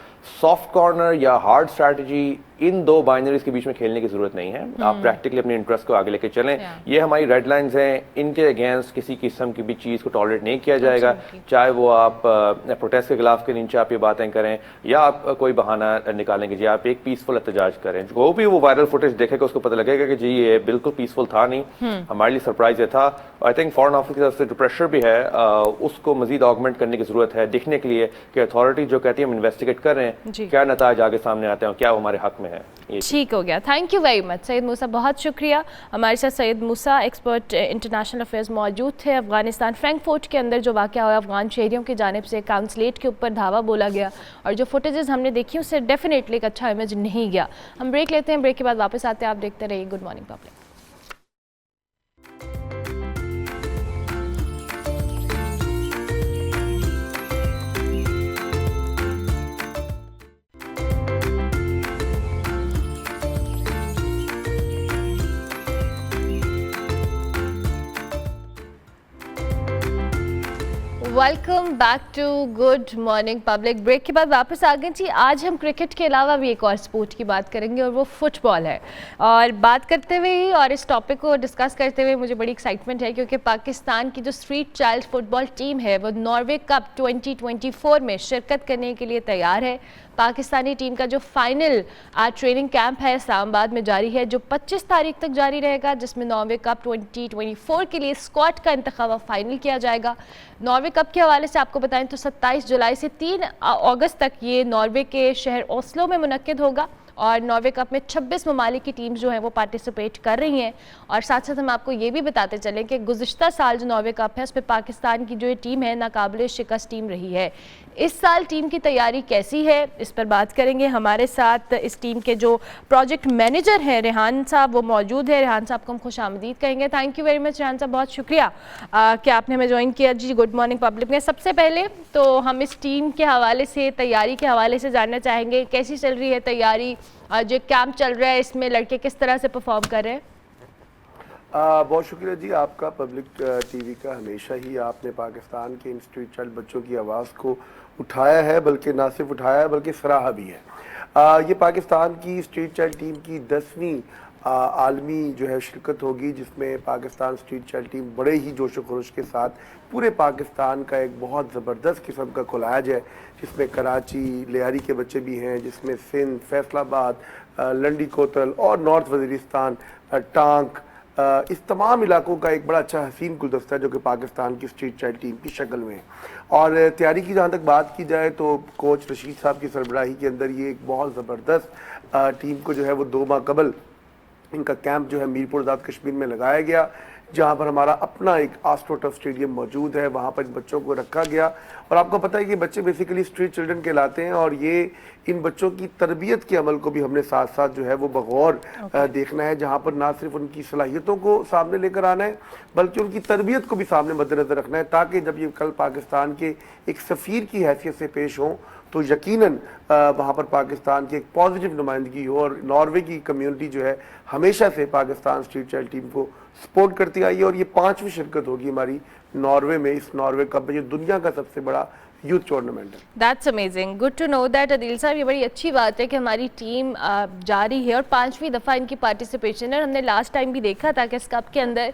सॉफ्ट कॉर्नर या हार्ड स्ट्रैटेजी इन 2 बाइनरीज के बीच में खेलने की जरूरत नहीं है। आप प्रैक्टिकली अपने इंटरेस्ट को आगे लेके चलें, ये हमारी रेड लाइंस हैं, इनके अगेंस्ट किसी किस्म की भी चीज़ को टॉलरेट नहीं किया जाएगा, चाहे वो आप प्रोटेस्ट के खिलाफ के नीचे आप ये बातें करें या आप कोई बहाना निकालेंगे जी आप एक पीसफुल एहतजाज करें। जो भी वो वायरल फुटेज देखेगा उसको पता लगेगा कि जी ये बिल्कुल पीसफुल था नहीं, हमारे लिए सरप्राइज ये था। आई थिंक फॉरेन ऑफिस की तरफ से जो प्रेशर भी है उसको मजीद ऑगमेंट करने की जरूरत है, दिखने के लिए कि अथॉरिटी जो कहती है हम इन्वेस्टिगेट कर रहे हैं, क्या नताज आगे सामने आते हैं और क्या वो हमारे हक में है। ठीक हो गया, thank you very much Syed Musa, बहुत शुक्रिया। हमारे साथ Syed Musa expert international affairs मौजूद थे। अफगानिस्तान फ्रैंकफर्ट के अंदर जो वाक़या हुआ, अफगान शहरियों की जानिब से काउंसलेट के ऊपर धावा बोला गया और जो फुटेजेस हमने देखी उससे डेफिनेटली एक अच्छा इमेज नहीं गया। हम ब्रेक लेते हैं, ब्रेक के बाद वापस आते हैं, आप देखते रहिए good morning public. Welcome back to good morning public. Break के बाद वापस आ गए जी। आज हम क्रिकेट के अलावा भी एक और स्पोर्ट की बात करेंगे और वो फुटबॉल है। और बात करते हुए ही और इस टॉपिक को डिस्कस करते हुए मुझे बड़ी एक्साइटमेंट है क्योंकि पाकिस्तान की जो स्ट्रीट चाइल्ड फुटबॉल टीम है वो नॉर्वे कप 2024 में शिरकत करने के लिए तैयार है। पाकिस्तानी टीम का जो फाइनल ट्रेनिंग कैंप है इस्लामाबाद में जारी है, जो 25 तारीख तक जारी रहेगा, जिसमें नॉर्वे कप 2024 के लिए स्क्वाड का इंतखाब फाइनल किया जाएगा। नॉर्वे कप के हवाले से आपको बताएं तो 27 जुलाई से 3 अगस्त तक ये नॉर्वे के शहर ओस्लो में मुनक्किद होगा और नॉर्वे कप में 26 ममालिक की टीम जो है वो पार्टिसिपेट कर रही हैं। और साथ साथ हम आपको ये भी बताते चलें कि गुज़िश्ता साल जो नॉर्वे कप है उसमें पाकिस्तान की जो ये टीम है नाकाबिल शिकस्त टीम रही है। इस साल टीम की तैयारी कैसी है इस पर बात करेंगे। हमारे साथ इस टीम के जो प्रोजेक्ट मैनेजर हैं रेहान साहब वो मौजूद है। रेहान साहब को हम खुशामदीद कहेंगे। Thank you very much Rehan साहब, बहुत शुक्रिया कि आपने हमें ज्वाइन किया जी गुड मॉर्निंग पब्लिक में। सबसे पहले तो हम इस टीम के हवाले से, तैयारी के हवाले से जानना चाहेंगे कैसी चल रही है तैयारी, जो कैंप चल रहा है इसमें लड़के किस तरह से परफॉर्म कर रहे हैं। बहुत शुक्रिया जी आपका, पब्लिक टीवी का। हमेशा ही आपने पाकिस्तान के इन स्ट्रीट चाइल्ड बच्चों की आवाज़ को उठाया है, बल्कि ना सिर्फ उठाया है बल्कि सराहा भी है। ये पाकिस्तान की स्ट्रीट चाइल्ड टीम की 10वीं आलमी जो है शिरकत होगी, जिसमें पाकिस्तान स्ट्रीट चाइल्ड टीम बड़े ही जोश व खरोश के साथ पूरे पाकिस्तान का एक बहुत ज़बरदस्त किस्म का कोलाज है, जिसमें कराची लियारी के बच्चे भी हैं, जिसमें सिंध, फैसलाबाद, लंडी कोतल और नॉर्थ वज़ीरिस्तान, टांक, इस तमाम इलाकों का एक बड़ा अच्छा हसीन गुलदस्ता है जो कि पाकिस्तान की स्ट्रीट चाइल्ड टीम की शक्ल में है। और तैयारी की जहाँ तक बात की जाए तो कोच रशीद साहब की सरबराही के अंदर ये एक बहुत ज़बरदस्त टीम को जो है वो 2 माह कबल इनका कैंप जो है मीरपुर आज़ाद कश्मीर में लगाया गया, जहाँ पर हमारा अपना एक आस्ट्रोटफ स्टेडियम मौजूद है। वहाँ पर इन बच्चों को रखा गया और आपको पता है कि बच्चे बेसिकली स्ट्रीट चिल्ड्रन कहलाते हैं और ये इन बच्चों की तरबियत के अमल को भी हमने साथ साथ जो है वो बगौर देखना है, जहाँ पर ना सिर्फ उनकी सलाहियतों को सामने लेकर आना है बल्कि उनकी तरबियत को भी सामने मद्देनज़र रखना है, ताकि जब ये कल पाकिस्तान के एक सफ़ीर की हैसियत से पेश हों तो यकीनन वहाँ पर पाकिस्तान की एक पॉजिटिव नुमाइंदगी हो। और नॉर्वे की कम्युनिटी जो है हमेशा से पाकिस्तान स्ट्रीट चाइल्ड टीम को सपोर्ट करती आई है और ये 5वीं शिरकत होगी हमारी नॉर्वे में, इस नॉर्वे कप में जो दुनिया का सबसे बड़ा यूथ टूर्नामेंट है। That's amazing, good to know that. Adeel साहब, ये बड़ी अच्छी बात है कि हमारी टीम जा रही है और 5वीं दफ़ा इनकी पार्टिसिपेशन है। हमने लास्ट टाइम भी देखा था कि इस कप के अंदर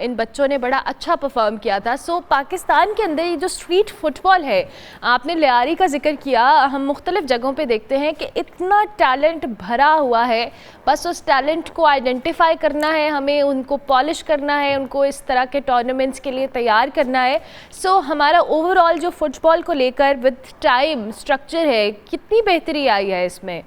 इन बच्चों ने बड़ा अच्छा परफॉर्म किया था। सो पाकिस्तान के अंदर ये जो स्ट्रीट फुटबॉल है, आपने लियारी का जिक्र किया, हम मुख्तलिफ जगहों पे देखते हैं कि इतना टैलेंट भरा हुआ है, बस उस टैलेंट को आइडेंटिफाई करना है, हमें उनको पॉलिश करना है, उनको इस तरह के टूर्नामेंट्स के लिए तैयार करना है। सो हमारा ओवरऑल जो फुटबॉल को लेकर विद टाइम स्ट्रक्चर है, कितनी बेहतरी आई है इसमें?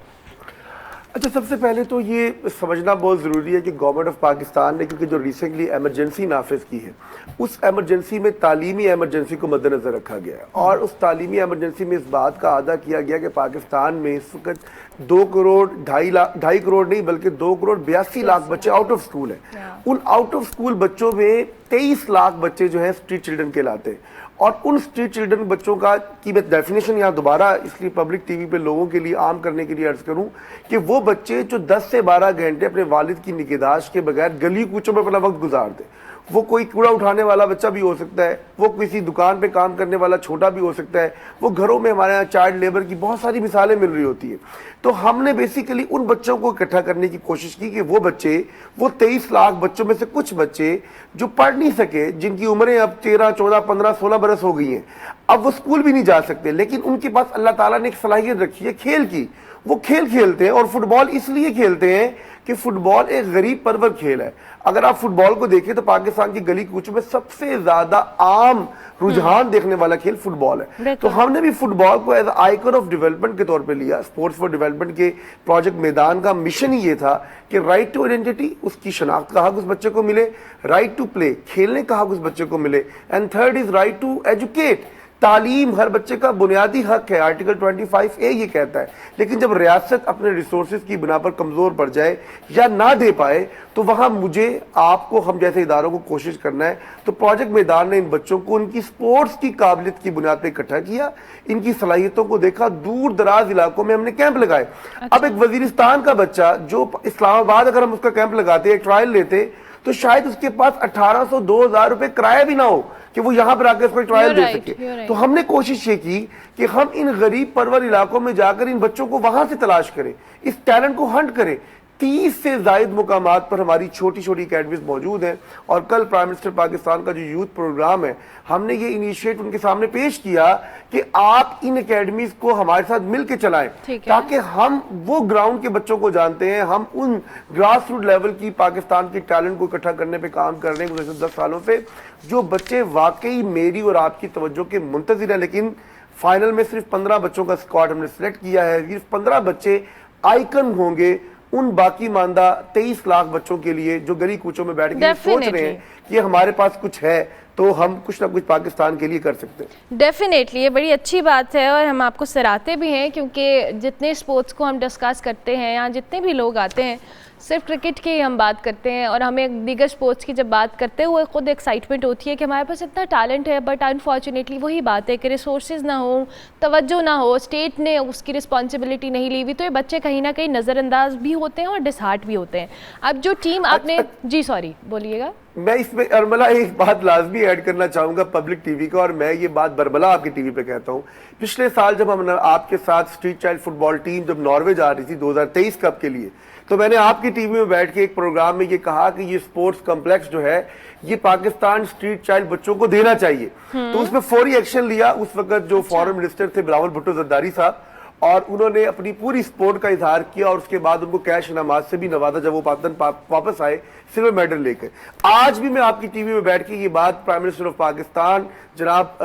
अच्छा, सबसे पहले तो ये समझना बहुत ज़रूरी है कि गवर्नमेंट ऑफ पाकिस्तान ने, क्योंकि जो रिसेंटली एमरजेंसी नाफिज की है, उस एमरजेंसी में तालीमी एमरजेंसी को मद्देनज़र रखा गया है और उस तालीमी एमरजेंसी में इस बात का अदा किया गया कि पाकिस्तान में इस वक्त 2 करोड़ 2.5 करोड़ नहीं बल्कि 2 करोड़ 82 लाख बच्चे आउट ऑफ स्कूल हैं। उन आउट ऑफ स्कूल बच्चों में 23 लाख बच्चे जो हैं स्ट्रीट चिल्ड्रन कहलाते हैं और उन स्ट्रीट चिल्ड्रन बच्चों का की मैं डेफिनेशन यहाँ दोबारा इसलिए पब्लिक टीवी पे लोगों के लिए आम करने के लिए अर्ज करूँ कि वो बच्चे जो 10 से 12 घंटे अपने वालिद की निगहदाश्त के बगैर गली कूचों में अपना वक्त गुजार दे। वो कोई कूड़ा उठाने वाला बच्चा भी हो सकता है, वो किसी दुकान पे काम करने वाला छोटा भी हो सकता है, वो घरों में हमारे यहाँ चाइल्ड लेबर की बहुत सारी मिसालें मिल रही होती है। तो हमने बेसिकली उन बच्चों को इकट्ठा करने की कोशिश की कि वो बच्चे, वो 23 लाख बच्चों में से कुछ बच्चे जो पढ़ नहीं सके, जिनकी उम्रें अब 13, 14, 15, 16 बरस हो गई हैं, अब वो स्कूल भी नहीं जा सकते, लेकिन उनके पास अल्लाह ताला ने एक सलाहियत रखी है खेल की, वो खेल खेलते हैं और फुटबॉल इसलिए खेलते हैं कि फुटबॉल एक गरीब परवर खेल है। अगर आप फुटबॉल को देखें तो पाकिस्तान की गली कूचों में सबसे ज्यादा आम रुझान देखने वाला खेल फुटबॉल है। तो हमने भी फुटबॉल को एज आइकन ऑफ डेवलपमेंट के तौर पे लिया। स्पोर्ट्स फॉर डेवलपमेंट के प्रोजेक्ट मैदान का मिशन ही ये था कि राइट टू आइडेंटिटी, उसकी शनाख्त का हक उस बच्चे को मिले, राइट टू प्ले, खेलने का हक उस बच्चे को मिले, and third is right to educate, तालीम हर बच्चे का बुनियादी हक है, आर्टिकल 25A ये कहता है। लेकिन जब रियासत अपने रिसोर्सेज की बिना पर कमज़ोर पड़ जाए या ना दे पाए तो वहाँ मुझे, आपको, हम जैसे इदारों को कोशिश करना है। तो प्रोजेक्ट मैदान ने इन बच्चों को उनकी स्पोर्ट्स की काबिलियत की बुनियाद पर इकट्ठा किया, इनकी सलाहियतों को देखा, दूर दराज इलाकों में हमने कैंप लगाए। अब एक वजीरिस्तान का बच्चा जो इस्लामाबाद, अगर हम उसका कैंप लगाते, एक ट्रायल लेते, तो शायद उसके पास 1800-2000 रुपए किराया भी ना हो, कि वो यहाँ पर आकर इसको ट्रायल You're दे right, सके। you're right. तो हमने कोशिश ये की कि हम इन गरीब परवर इलाकों में जाकर इन बच्चों को वहां से तलाश करें, इस टैलेंट को हंट करें। 30 से जायद मुकामात पर हमारी छोटी छोटी अकेडमीज मौजूद हैं और कल प्राइम मिनिस्टर पाकिस्तान का जो यूथ प्रोग्राम है, हमने ये इनिशिएट उनके सामने पेश किया कि आप इन अकेडमीज को हमारे साथ मिलकर चलाएं, ताकि हम वो ग्राउंड के बच्चों को जानते हैं, हम उन ग्रास रूट लेवल की पाकिस्तान की टैलेंट को इकट्ठा करने पे काम कर रहे हैं गुज़श्ता 10 सालों से, जो बच्चे वाकई मेरी और आपकी तवज्जो के मुंतज़िर हैं। लेकिन फाइनल में सिर्फ 15 बच्चों का स्क्वाड हमने सिलेक्ट किया है। सिर्फ 15 बच्चे आइकन होंगे उन बाकी मानदा 23 लाख बच्चों के लिए जो गली कूचों में बैठ के सोच रहे हैं कि हमारे पास कुछ है तो हम कुछ ना कुछ पाकिस्तान के लिए कर सकते हैं। डेफिनेटली ये बड़ी अच्छी बात है और हम आपको सराहते भी हैं, क्योंकि जितने स्पोर्ट्स को हम डिस्कस करते हैं, यहाँ जितने भी लोग आते हैं, सिर्फ क्रिकेट की हम बात करते हैं और हमें दीगर स्पोर्ट्स की जब बात करते हैं वो खुद एक्साइटमेंट होती है कि हमारे पास इतना टैलेंट है, बट अनफॉर्चुनेटली वही बात है कि रिसोर्सेज ना हो, तवज्जो ना हो, स्टेट ने उसकी रिस्पॉन्सिबिलिटी नहीं ली हुई, तो ये बच्चे कहीं ना कहीं नज़रअंदाज भी होते हैं और डिसहार्ट भी होते हैं। अब जो टीम आपने जी सॉरी बोलिएगा। मैं इसमें अरमला एक बात लाजमी ऐड करना चाहूंगा पब्लिक टीवी का, और मैं ये बात बरबला आपकी टीवी पे कहता हूँ। पिछले साल जब हम आपके साथ स्ट्रीट चाइल्ड फुटबॉल टीम जब नॉर्वे जा रही थी 2023 कप के लिए, तो मैंने आपकी टीवी में बैठ के एक प्रोग्राम में ये कहा कि ये स्पोर्ट्स कॉम्प्लेक्स जो है ये पाकिस्तान स्ट्रीट चाइल्ड बच्चों को देना चाहिए। तो उसमें फौरी एक्शन लिया उस वक्त जो फॉरेन मिनिस्टर थे बिलावल भुट्टो जरदारी साहब, और उन्होंने अपनी पूरी सपोर्ट का इजहार किया और उसके बाद उनको कैश इनामात से भी नवाजा जब वो पाकिस्तान वापस आए सिल्वर मेडल लेकर। आज भी मैं आपकी टीवी में बैठ के ये बात प्राइम मिनिस्टर ऑफ पाकिस्तान जनाब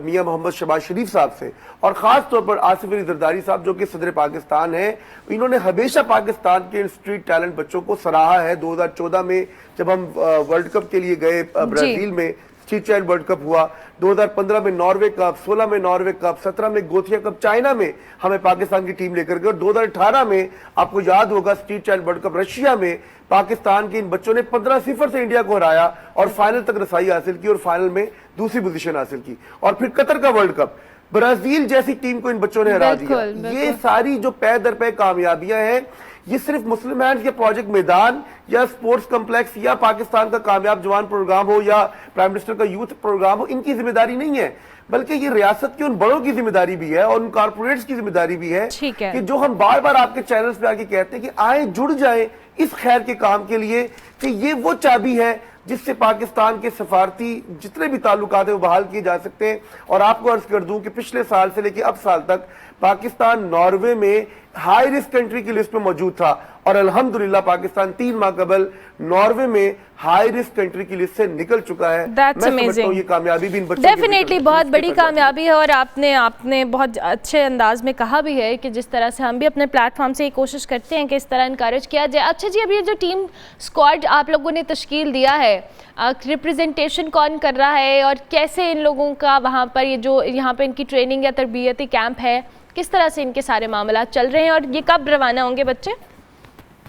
मियां मोहम्मद शहबाज शरीफ साहब से और ख़ास तौर पर आसिफ अली जरदारी साहब जो कि सदर पाकिस्तान है, इन्होंने हमेशा पाकिस्तान के स्ट्रीट टैलेंट बच्चों को सराहा है। 2014 में जब हम वर्ल्ड कप के लिए गए ब्राजील में, स्ट्रीट चाइल्ड वर्ल्ड कप हुआ, 2015 में नॉर्वे कप, 16 में नॉर्वे कप, 17 में गोथिया कप चाइना में हमें पाकिस्तान की टीम लेकर गए, और 2018 में आपको याद होगा street child world cup Russia में पाकिस्तान के इन बच्चों ने 15-0 से इंडिया को हराया और फाइनल तक रसाई हासिल की और फाइनल में दूसरी पोजीशन हासिल की। और फिर कतर का वर्ल्ड कप ब्राजील जैसी टीम को इन बच्चों ने हरा दिया। ये सारी जो पै दर पै कामयाबियां हैं, ये सिर्फ मुस्लिम हैंड्स या प्रोजेक्ट मैदान या स्पोर्ट्स कॉम्प्लेक्स या पाकिस्तान का कामयाब जवान प्रोग्राम हो या प्राइम मिनिस्टर का यूथ प्रोग्राम हो, इनकी जिम्मेदारी नहीं है, बल्कि ये रियासत के उन बड़ों की जिम्मेदारी भी है और उन कॉर्पोरेट्स की जिम्मेदारी भी है कि जो हम बार बार आपके चैनल्स पे आके कहते हैं कि आए जुड़ जाए इस खैर के काम के लिए, कि ये वो चाबी है जिससे पाकिस्तान के सफारती जितने भी ताल्लुकात है वो बहाल किए जा सकते हैं। और आपको अर्ज कर दूं कि पिछले साल से लेकर अब साल तक पाकिस्तान नॉर्वे में हाई रिस्क कंट्री की लिस्ट में मौजूद था और अल्हम्दुलिल्लाह पाकिस्तान 3 माह कबल नॉर्वे में हाई रिस्क कंट्री की लिस्ट से निकल चुका है। मैं समझता हूं ये कामयाबी भी इन बच्चों डेफिनेटली बहुत बड़ी कामयाबी है और आपने बहुत अच्छे अंदाज में कहा भी है कि जिस तरह से हम भी अपने प्लेटफॉर्म से ये कोशिश करते हैं कि इस तरह इनकरेज किया जाए। अच्छा जी, अभी ये जो टीम स्क्वाड आप लोगों ने तश्कील दिया है, रिप्रेजेंटेशन कौन कर रहा है और कैसे इन लोगों का वहाँ पर ये जो यहाँ पे इनकी ट्रेनिंग या तरबियती कैंप है, किस तरह से इनके सारे मामला चल रहे हैं और ये कब रवाना होंगे बच्चे?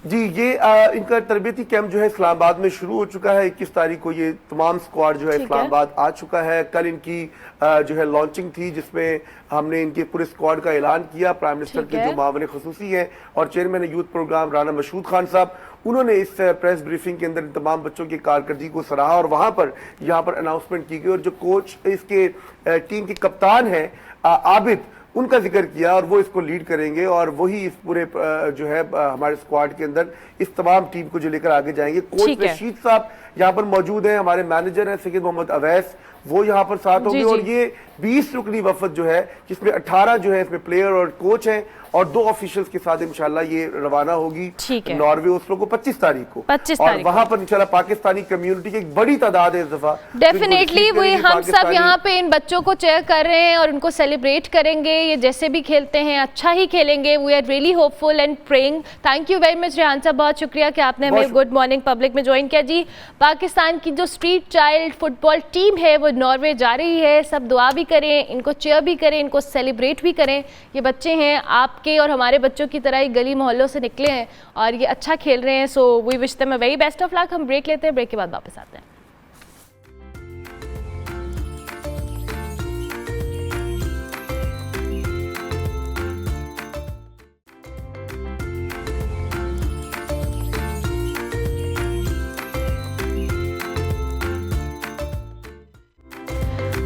जी, ये इनका तरबियती कैंप जो है इस्लामाबाद में शुरू हो चुका है। 21 तारीख को ये तमाम स्क्वाड जो है इस्लामाबाद आ चुका है। कल इनकी जो है लॉन्चिंग थी जिसमें हमने इनके पूरे स्क्वाड का ऐलान किया। प्राइम मिनिस्टर के जो मामले खुसूसी हैं और chairman youth program Rana Mashhood Khan साहब, उन्होंने इस प्रेस ब्रीफिंग के अंदर तमाम बच्चों की कारकर्दगी को सराहा और वहां पर यहाँ पर अनाउंसमेंट की गई और जो कोच इसके टीम के कप्तान हैं आबिद, उनका जिक्र किया और वो इसको लीड करेंगे और वही इस पूरे जो है हमारे स्क्वाड के अंदर इस तमाम टीम को जो लेकर आगे जाएंगे। कोच रशीद साहब यहाँ पर मौजूद हैं, हमारे मैनेजर हैं सैयद मोहम्मद अवैस, वो यहाँ पर साथ होंगे और ये 20 रुकनी वफद जो है जिसमें 18 जो है इसमें प्लेयर और कोच हैं और 2 ऑफिशियल्स के साथ इंशाल्लाह ये रवाना होगी नॉर्वे ओस्लो को 25 तारीख को और वहां पर इंशाल्लाह पाकिस्तानी कम्युनिटी की एक बड़ी तादाद है इस दफा। डेफिनेटली वही हम सब यहाँ पे इन बच्चों को चेयर कर रहे हैं और उनको सेलिब्रेट करेंगे। ये जैसे भी खेलते हैं अच्छा ही खेलेंगे। We are really hopeful and praying. Thank you very much Rehan साहब, बहुत शुक्रिया कि आपने हमें गुड मॉर्निंग पब्लिक में ज्वाइन किया। जी, पाकिस्तान की जो स्ट्रीट चाइल्ड फुटबॉल टीम है वो नॉर्वे जा रही है। सब दुआ भी करें, इनको चेयर भी करें, इनको सेलिब्रेट भी करें। ये बच्चे हैं आपके और हमारे बच्चों की तरह ही गली मोहल्लों से निकले हैं और ये अच्छा खेल रहे हैं। So we wish them a very best of luck. हम ब्रेक लेते हैं, ब्रेक के बाद वापस आते हैं।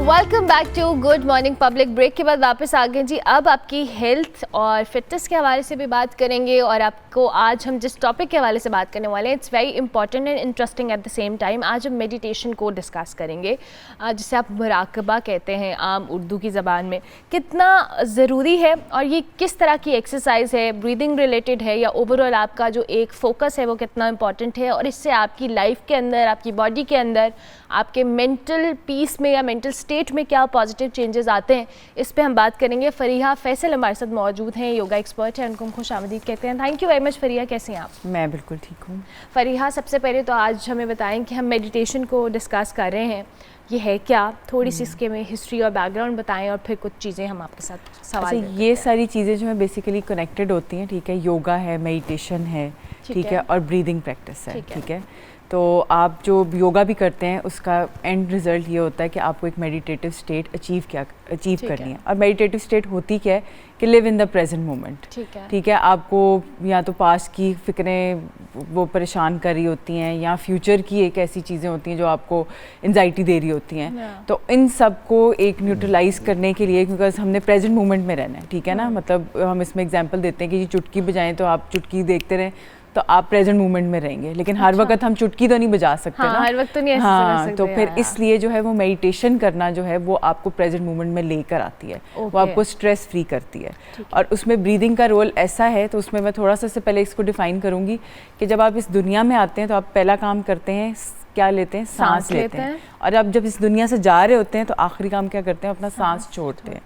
Welcome back to good morning public. Break के बाद वापस आ गए जी। अब आपकी हेल्थ और फिटनेस के हवाले से भी बात करेंगे और आपको आज हम जिस टॉपिक के हवाले से बात करने वाले हैं it's very important and interesting at the same time. आज हम मेडिटेशन को डिस्कस करेंगे, जिसे आप मुराकबा कहते हैं आम उर्दू की ज़बान में। कितना ज़रूरी है और ये किस तरह की एक्सरसाइज है, ब्रीदिंग रिलेटेड है या ओवरऑल आपका जो एक फ़ोकस है वो कितना इंपॉर्टेंट है और इससे आपकी लाइफ के अंदर, आपकी बॉडी के अंदर, आपके मेंटल पीस में या मेंटल स्टेट में क्या पॉजिटिव चेंजेस आते हैं, इस पे हम बात करेंगे। फरीहा फैसल हमारे साथ मौजूद हैं, योगा एक्सपर्ट हैं, उनको हम खुश आमदीद कहते हैं। Thank you very much Fariha, कैसे हैं आप? मैं बिल्कुल ठीक हूँ। फरीहा, सबसे पहले तो आज हमें बताएं कि हम मेडिटेशन को डिस्कस कर रहे हैं, ये है क्या? थोड़ी सी इसके में हिस्ट्री और बैकग्राउंड बताएं और फिर कुछ चीज़ें हम आपके साथ सवाल अच्छा, ये सारी चीज़ें जो है बेसिकली कनेक्टेड होती हैं, ठीक है। योगा है, मेडिटेशन है, ठीक है, और ब्रीदिंग प्रैक्टिस है, ठीक है। तो आप जो योगा भी करते हैं उसका एंड रिज़ल्ट ये होता है कि आपको एक मेडिटेटिव स्टेट अचीव करनी है। और मेडिटेटिव स्टेट होती क्या है कि live in the present moment, ठीक है। आपको या तो पास्ट की फ़िक्रें वो परेशान कर रही होती हैं या फ्यूचर की एक ऐसी चीज़ें होती हैं जो आपको एंजाइटी दे रही होती हैं, तो इन सब को एक न्यूट्रलाइज करने के लिए, क्योंकि हमने प्रेजेंट मोमेंट में रहना है, ठीक है ना। मतलब हम इसमें एग्जांपल देते हैं कि ये चुटकी बजाएं तो आप चुटकी देखते रहें तो आप प्रेजेंट मोमेंट में रहेंगे, लेकिन हर वक्त हम चुटकी तो नहीं बजा सकते ना, हर वक्त तो नहीं ऐसे कर सकते। तो फिर इसलिए जो है वो मेडिटेशन करना जो है वो आपको प्रेजेंट मोमेंट में लेकर आती है, वो आपको स्ट्रेस फ्री करती है। और उसमें ब्रीदिंग का रोल ऐसा है, तो उसमें मैं थोड़ा सा से पहले इसको डिफाइन करूँगी कि जब आप इस दुनिया में आते हैं तो आप पहला काम करते हैं, क्या लेते हैं? सांस लेते हैं। और अब जब इस दुनिया से जा रहे होते हैं तो आखिरी काम क्या करते हैं? अपना सांस छोड़ते हैं।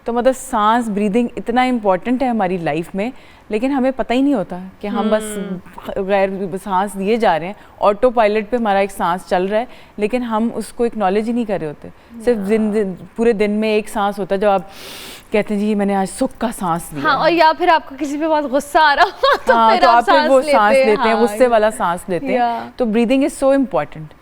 तो मतलब सांस, ब्रीदिंग इतना इम्पॉर्टेंट है हमारी लाइफ में, लेकिन हमें पता ही नहीं होता कि हम बस गैर सांस दिए जा रहे हैं, ऑटो पायलट पे हमारा एक सांस चल रहा है, लेकिन हम उसको एक्नॉलेज ही नहीं कर रहे होते। सिर्फ पूरे दिन में एक सांस होता है जब आप कहते हैं जी मैंने आज सुख का सांस लिया। हाँ, और या फिर आपको किसी पे बहुत गुस्सा आ रहा हो तो हाँ, फिर तो आप फिर वो सांस लेते हैं, हाँ, गुस्से वाला सांस लेते हैं। तो ब्रीदिंग इज सो इम्पॉर्टेंट।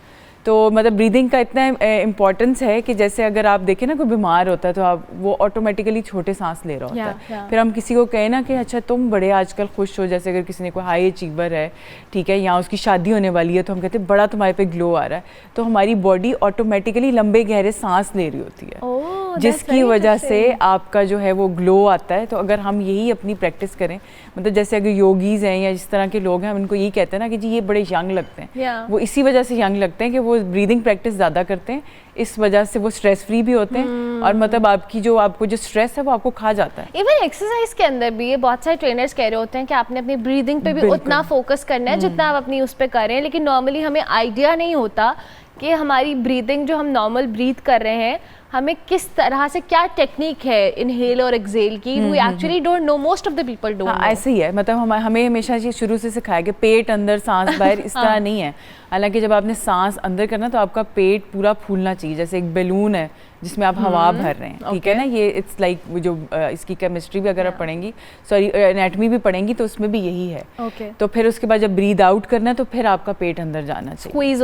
तो मतलब ब्रीदिंग का इतना इम्पोर्टेंस है कि जैसे अगर आप देखें ना कोई बीमार होता है तो आप वो ऑटोमेटिकली छोटे सांस ले रहा होता है। फिर हम किसी को कहें ना कि अच्छा तुम बड़े आजकल खुश हो, जैसे अगर किसी ने कोई हाई अचीवर है, ठीक है, या उसकी शादी होने वाली है, तो हम कहते हैं बड़ा तुम्हारे पे ग्लो आ रहा है, तो हमारी बॉडी ऑटोमेटिकली लंबे गहरे सांस ले रही होती है, जिसकी वजह से आपका जो है वो ग्लो आता है। तो अगर हम यही अपनी प्रैक्टिस करें, मतलब जैसे अगर योगीज हैं या जिस तरह के लोग हैं, हम इनको यही कहते हैं ना कि जी ये बड़े यंग लगते हैं, वो इसी वजह से यंग लगते हैं कि वो ब्रीदिंग प्रैक्टिस ज़्यादा करते हैं, इस वजह से वो स्ट्रेस फ्री भी होते हैं। और मतलब आपको जो स्ट्रेस है वो आपको खा जाता है। इवन एक्सरसाइज के अंदर भी ये बहुत सारे ट्रेनर्स कह रहे होते हैं कि आपने अपनी ब्रीदिंग पे भी उतना फोकस करना है जितना आप अपनी उस पर कर रहे हैं, लेकिन नॉर्मली हमें आइडिया नहीं होता कि हमारी ब्रीदिंग जो हम नॉर्मल ब्रीथ कर रहे हैं, हमें किस तरह से क्या टेक्निक है इनहेल और एक्सेल की, we actually don't know, most of the people don't know. ऐसे ही है, मतलब हमें हमेशा ये शुरू से सिखाया कि पेट अंदर सांस बाहर, इस तरह नहीं है। हालांकि जब आपने सांस अंदर करना तो आपका पेट पूरा फूलना चाहिए, जैसे एक बैलून है जिसमें आप हवा भर रहे हैं, ठीक है ना। ये इट्स लाइक जो इसकी केमिस्ट्री भी अगर आप पढ़ेंगी, सॉरी एनाटॉमी भी पढ़ेंगी, तो उसमें भी यही है। तो फिर उसके बाद जब ब्रीद आउट करना है तो फिर आपका पेट अंदर जाना चाहिए, स्क्वीज